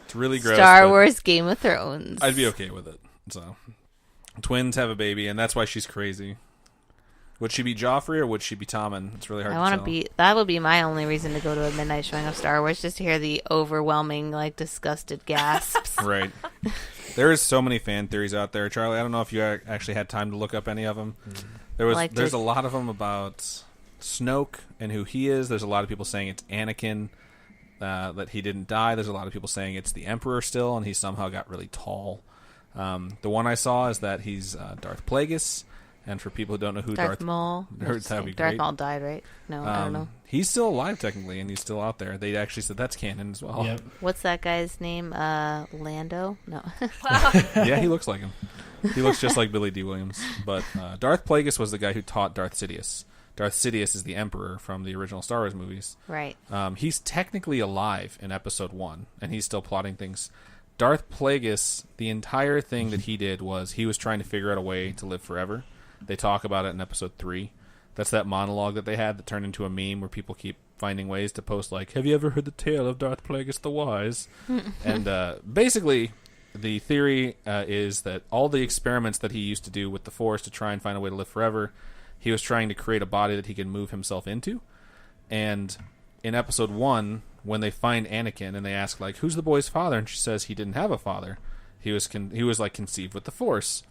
It's really gross. Star but Wars, Game of Thrones. I'd be okay with it. So, twins have a baby, and that's why she's crazy. Would she be Joffrey or would she be Tommen? It's really hard I to want tell. to be... That would be my only reason to go to a midnight showing of Star Wars, just to hear the overwhelming, like, disgusted gasps. Right. There's so many fan theories out there, Charlie. I don't know if you actually had time to look up any of them. There's a lot of them about Snoke and who he is. There's a lot of people saying it's Anakin, that he didn't die. There's a lot of people saying it's the Emperor still, and he somehow got really tall. The one I saw is that he's Darth Plagueis. And for people who don't know who Darth Maul. that'd be Darth great. Maul died, right? No, I don't know. He's still alive technically, and he's still out there. They actually said that's canon as well. Yep. What's that guy's name? Lando? No. Yeah, he looks like him. He looks just like Billy D. Williams. But Darth Plagueis was the guy who taught Darth Sidious. Darth Sidious is the Emperor from the original Star Wars movies. Right. He's technically alive in Episode 1, and he's still plotting things. Darth Plagueis, the entire thing that he did was he was trying to figure out a way to live forever. They talk about it in Episode 3. That's that monologue that they had that turned into a meme where people keep finding ways to post, like, have you ever heard the tale of Darth Plagueis the Wise? And basically, the theory is that all the experiments that he used to do with the Force to try and find a way to live forever, he was trying to create a body that he could move himself into. And in Episode 1, when they find Anakin and they ask, like, who's the boy's father? And she says he didn't have a father. He was like conceived with the Force.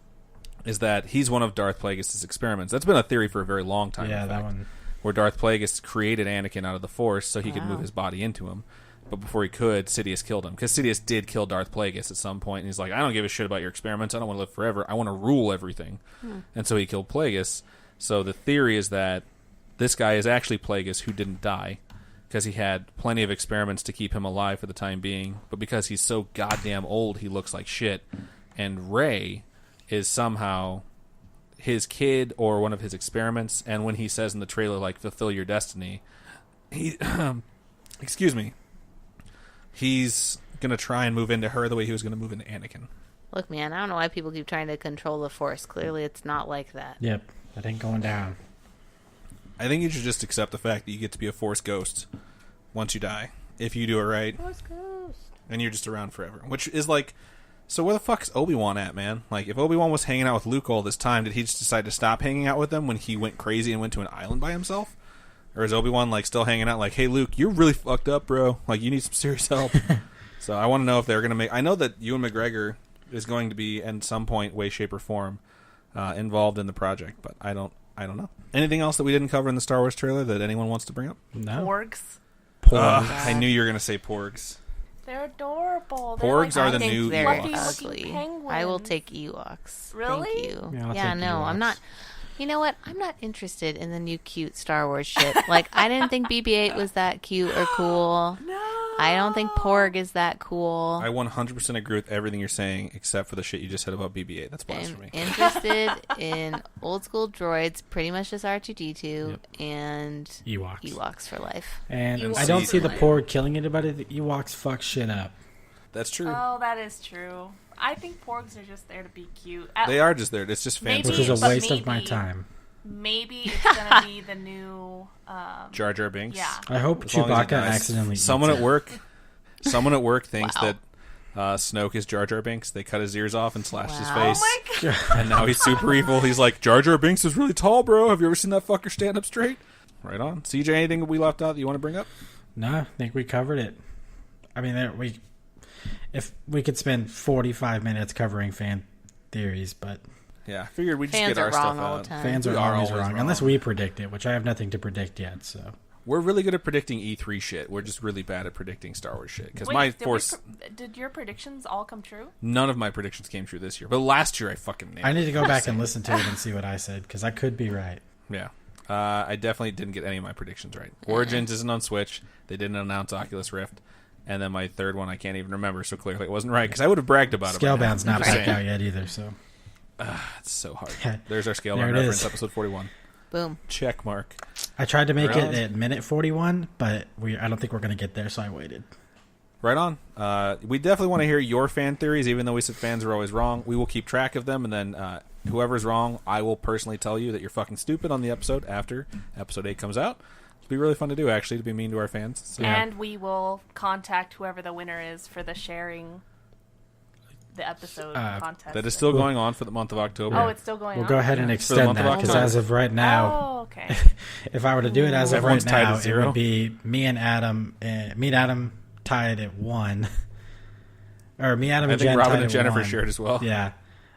Is that he's one of Darth Plagueis' experiments. That's been a theory for a very long time. Yeah, that one. Where Darth Plagueis created Anakin out of the Force so he could move his body into him. But before he could, Sidious killed him. Because Sidious did kill Darth Plagueis at some point. And he's like, I don't give a shit about your experiments. I don't want to live forever. I want to rule everything. And so he killed Plagueis. So the theory is that this guy is actually Plagueis who didn't die. Because he had plenty of experiments to keep him alive for the time being. But because he's so goddamn old, he looks like shit. And Rey is somehow his kid or one of his experiments, and when he says in the trailer, like, fulfill your destiny, he excuse me, he's gonna try and move into her the way he was gonna move into Anakin. Look, man, I don't know why people keep trying to control the Force. Clearly it's not like that. Yep, that ain't going down. I think you should just accept the fact that you get to be a Force ghost once you die, if you do it right. Force ghost. And you're just around forever, which is like, so where the fuck's Obi-Wan at, man? Like, if Obi-Wan was hanging out with Luke all this time, did he just decide to stop hanging out with them when he went crazy and went to an island by himself? Or is Obi-Wan, like, still hanging out like, hey, Luke, you're really fucked up, bro. Like, you need some serious help. So I want to know if they're going to make... I know that Ewan McGregor is going to be, in some point, way, shape, or form, involved in the project, but I don't know. Anything else that we didn't cover in the Star Wars trailer that anyone wants to bring up? No. Porgs. I knew you were going to say porgs. They're adorable. Porgs They're are like the I think new they're fluffy Ewoks. looking ugly. penguins. I will take Ewoks. Really? Thank you. Yeah, I'll Yeah, take no, Ewoks. I'm not. You know what? I'm not interested in the new cute Star Wars shit. Like, I didn't think BB-8 was that cute or cool. No. I don't think Porg is that cool. I 100% agree with everything you're saying, except for the shit you just said about BB-8. That's I'm blasphemy. interested in old school droids, pretty much just R2-D2, and Ewoks. Ewoks for life. And Ewoks I don't for see the life. Porg killing anybody. The Ewoks fuck shit up. That's true. Oh, that is true. I think porgs are just there to be cute. They are just there. It's just fan Maybe- Which is a but waste of my maybe- time. Maybe it's gonna be the new. Jar Jar Binks. Yeah. I hope As long as he Chewbacca dies. accidentally Someone eats at it. work. Someone at work thinks Wow. that Snoke is Jar Jar Binks. They cut his ears off and slashed his Wow. face. Oh my god! And now he's super evil. He's like, Jar Jar Binks is really tall, bro. Have you ever seen that fucker stand up straight? Right on. CJ, anything we left out that you want to bring up? No, I think we covered it. I mean, if we could spend 45 minutes covering fan theories, but Yeah, I figured we'd just Fans get our are wrong stuff all out. the time. fans We are are always always wrong. wrong. Unless we predict it, which I have nothing to predict yet, so. We're really good at predicting E3 shit. We're just really bad at predicting Star Wars shit. Because Wait, my did Force... did your predictions all come true? None of my predictions came true this year. But last year I fucking nailed I it. need to go back and listen to it and see what I said, because I could be right. Yeah. I definitely didn't get any of my predictions right. Origins isn't on Switch. They didn't announce Oculus Rift. And then my third one I can't even remember, so clearly it wasn't right. Because I would have bragged about it. by now. Scalebound's not I'm just back saying. out yet either, so. It's so hard. Yeah. There's our There Scalebound it reference, is. episode 41. Boom. Check mark. I tried to make Right it on. at minute 41, but I don't think we're going to get there, so I waited. Right on. We definitely want to hear your fan theories, even though we said fans are always wrong. We will keep track of them, and then whoever's wrong, I will personally tell you that you're fucking stupid on the episode after episode 8 comes out. It'll be really fun to do, actually, to be mean to our fans. So, And we will contact whoever the winner is for the sharing the episode contest. that is still going on for the month of October. Oh, it's still going We'll on. go ahead and For the extend month of that, because October. as of right now, Oh, okay. if I were to do it as of Everyone's right tied now, at it 0. would be me and Adam tied at 1. Or me, Adam, I and think Jen Robin tied and at Jennifer 1. shared as well. Yeah.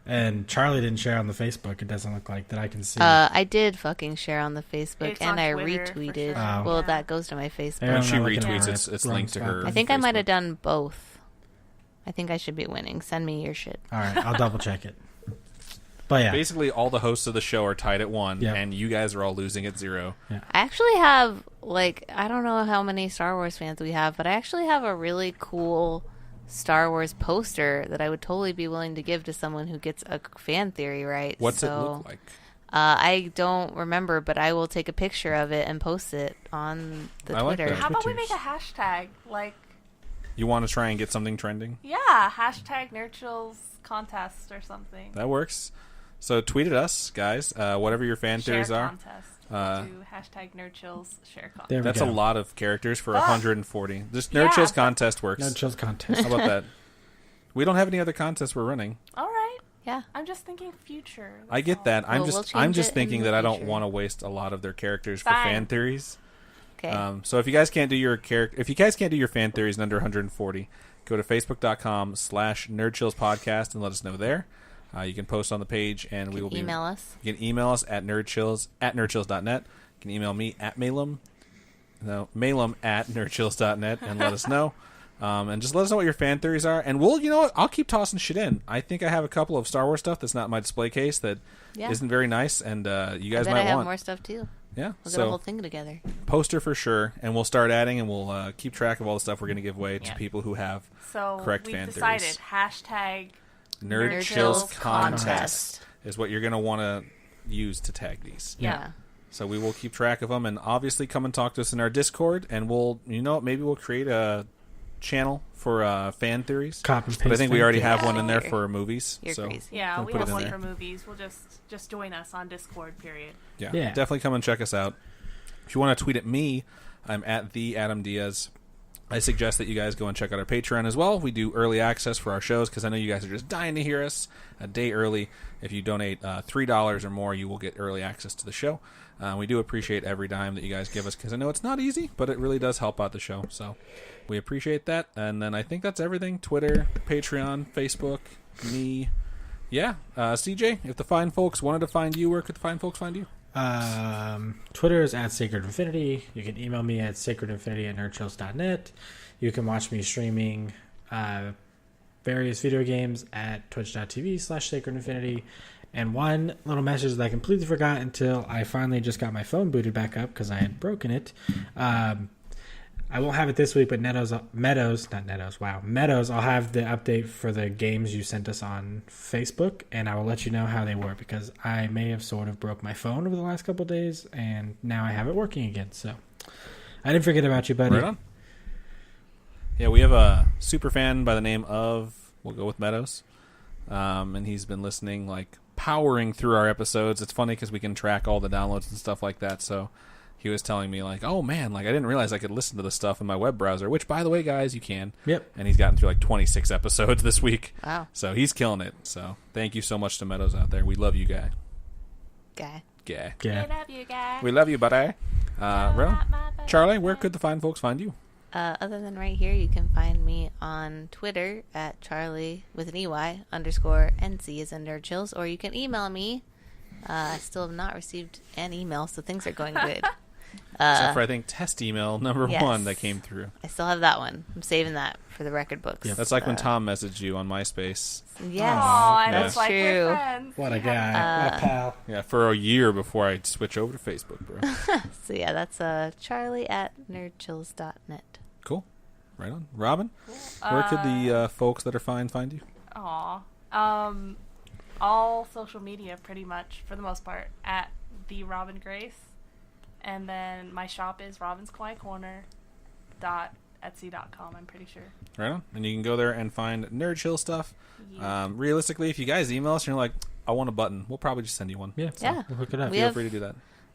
And Charlie didn't share on the Facebook. It doesn't look like that I can see. I did fucking share on the Facebook, It's and on I Twitter, for retweeted. sure. Oh. Well, Yeah. that goes to my Maybe Facebook. When I'm she not looking retweets, at it's wrong linked to spot her. then. I think I might Facebook. have done both. I think I should be winning. Send me your shit. All right, I'll double check it. But yeah, Basically, all the hosts of the show are tied at 1, Yeah. and you guys are all losing at 0. I actually have, like, I don't know how many Star Wars fans we have, but I actually have a really cool Star Wars poster that I would totally be willing to give to someone who gets a fan theory right. What's it So, look like? I don't remember, but I will take a picture of it and post it on the I like Twitter. that. How about we make Twitters. a hashtag? Like, You want to try and get something trending? yeah, hashtag Nerdchills contest or something. That works. So tweet at us, guys. Whatever your fan Share theories are. contest. Uh, We'll do hashtag Nerdchills share contest. there we That's go. a lot of characters for Ah. 140. This Nerd Yeah, Chills but- contest works. No chills contest. How about that? We don't have any other contests we're running. All right. Yeah. I'm just thinking future. I that's get all. that. Well, we'll I'm change just it in thinking the that I don't future. want to waste a lot of their characters for Fine. fan theories. Okay. So if you guys can't do your fan theories in under 140, go to facebook.com/nerdchillspodcast and let us know there. You can post on the page, and we will Email us. You can email us at nerdchills@nerdchills.net. You can email me at Malum at nerdchills.net and let us know. And just let us know what your fan theories are. And you know what? I'll keep tossing shit in. I think I have a couple of Star Wars stuff that's not in my display case that Yeah. not very nice, and you guys I bet might I have want. more stuff too. Yeah, We'll get a whole so thing together. poster for sure, and we'll start adding, and we'll keep track of all the stuff we're going to give away to Yeah. people who have So correct we've fan decided theories. hashtag Nerd Nerd Chills Chills contest Contest. is what you're going to want to use to tag these. Yeah. So we will keep track of them, and obviously come and talk to us in our Discord, and maybe we'll create a channel for fan theories. Copy and But I paste think we fan already theories. have one in there You're- for movies. You're so crazy. Yeah, we'll we put have it in one there. for movies. We'll just join us on Discord. Period. Yeah, Yeah. definitely come and check us out. If you want to tweet at me, I'm at the Adam Diaz. I suggest that you guys go and check out our Patreon as well. We do early access for our shows because I know you guys are just dying to hear us a day early. If you donate $3 or more, you will get early access to the show. We do appreciate every dime that you guys give us because I know it's not easy, but it really does help out the show. So we appreciate that. And then I think that's everything. Twitter, Patreon, Facebook, me. Yeah. CJ, if the fine folks wanted to find you, where could the fine folks find you? Twitter is at Sacred Infinity. You can email me at sacredinfinity@nerdchills.net. You can watch me streaming various video games at twitch.tv/sacredinfinity. And one little message that I completely forgot until I finally just got my phone booted back up because I had broken it. I won't have it this week, but Meadows, I'll have the update for the games you sent us on Facebook, and I will let you know how they were because I may have sort of broke my phone over the last couple of days, and now I have it working again. So I didn't forget about you, buddy. Right on. Yeah, we have a super fan by the name of, we'll go with Meadows, and he's been listening, like powering through our episodes. It's funny because we can track all the downloads and stuff like that. So he was telling me like, oh man, like I didn't realize I could listen to this stuff in my web browser, which by the way, guys, you can. Yep. And he's gotten through like 26 episodes this week. Wow. So he's killing it. So thank you so much to Meadows out there. We love you, guy. Guy. Yeah. Yeah. We love you guys. We love you, buddy. Right on. Charlie, where could the fine folks find you? Other than right here, you can find me on Twitter at Charlie with an EY _NC as in Nerd Chills, or you can email me. I still have not received an email, so things are going good. Except for, I think, test email number yes. 1 that came through. I still have that one. I'm saving that for the record books. Yep. That's like when Tom messaged you on MySpace. Yes. Aw, and Yeah. it's like True. we're friends. What a guy. What a pal. Yeah, for a year before I switch over to Facebook, bro. So yeah, that's Charlie at nerdchills.net. Cool. Right on. Robin, where could the folks that are fine find you? Aw. All social media, pretty much, for the most part, at the Robin Grace. And then my shop is robinsquietcorner.etsy.com, I'm pretty sure. Right on. And you can go there and find Nerd Chill stuff. Yeah. Realistically, if you guys email us and you're like, I want a button, we'll probably just send you one. Yeah. Yeah. We'll hook it up. We Feel have- free to do that.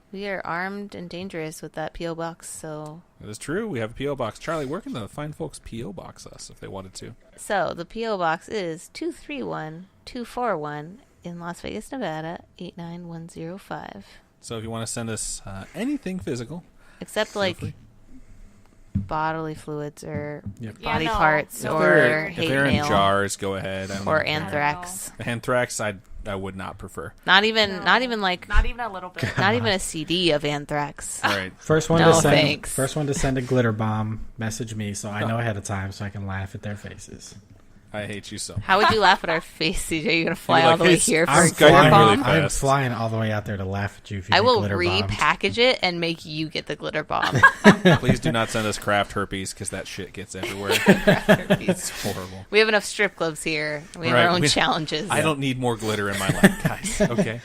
We are armed and dangerous with that P.O. box, so... That is true. We have a P.O. box. Charlie, where can the fine folks P.O. box us if they wanted to? So, the P.O. box is 231241 in Las Vegas, Nevada, 89105. So if you want to send us anything physical, Except, feel like, free. bodily fluids or Yep. body Yeah, no. parts No. or If hate they're in mail jars, go ahead. I don't or even care. anthrax. Anthrax, I would not prefer. Not even No. not even like Not even a little bit. not even a CD of anthrax. All right. First one No, to send. thanks. First one to send a glitter bomb. Message me so I know ahead of time so I can laugh at their faces. I hate you so. How would you laugh at our face, CJ? You're gonna fly You'd be all like, the way "Hey, here for I'm a flying glitter really bomb? fast. I'm flying all the way out there to laugh at you if you I get will glitter bombed. repackage it and make you get the glitter bomb. Please do not send us craft herpes because that shit gets everywhere. It's horrible. We have enough strip clubs here. We have Right, our own we- challenges. I don't need more glitter in my life, guys. Okay.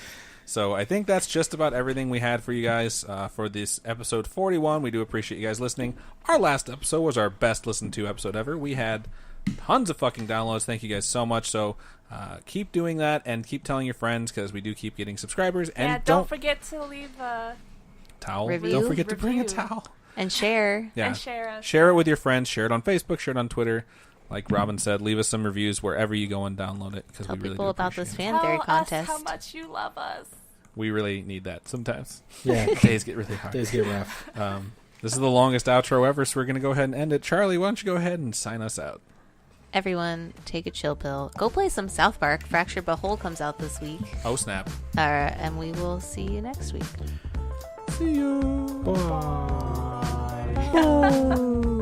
So I think that's just about everything we had for you guys for this episode 41. We do appreciate you guys listening. Our last episode was our best listened to episode ever. We had tons of fucking downloads. Thank you guys so much. So keep doing that and keep telling your friends because we do keep getting subscribers. And Yeah, don't forget to leave a towel. Review. Don't forget to bring a Review. towel. And share. Yeah. and share us. Share it with your friends. Share it on Facebook. Share it on Twitter. Like Robin said, leave us some reviews wherever you go and download it because we Tell really people do about appreciate this it. fan theory Tell contest. us how much you love us. We really need that sometimes. Yeah, Days get really hard. days get rough. This is the longest outro ever, so we're going to go ahead and end it. Charlie, why don't you go ahead and sign us out? Everyone, take a chill pill. Go play some South Park. Fractured But Whole comes out this week. Oh, snap. And we will see you next week. See you. Bye. Oh.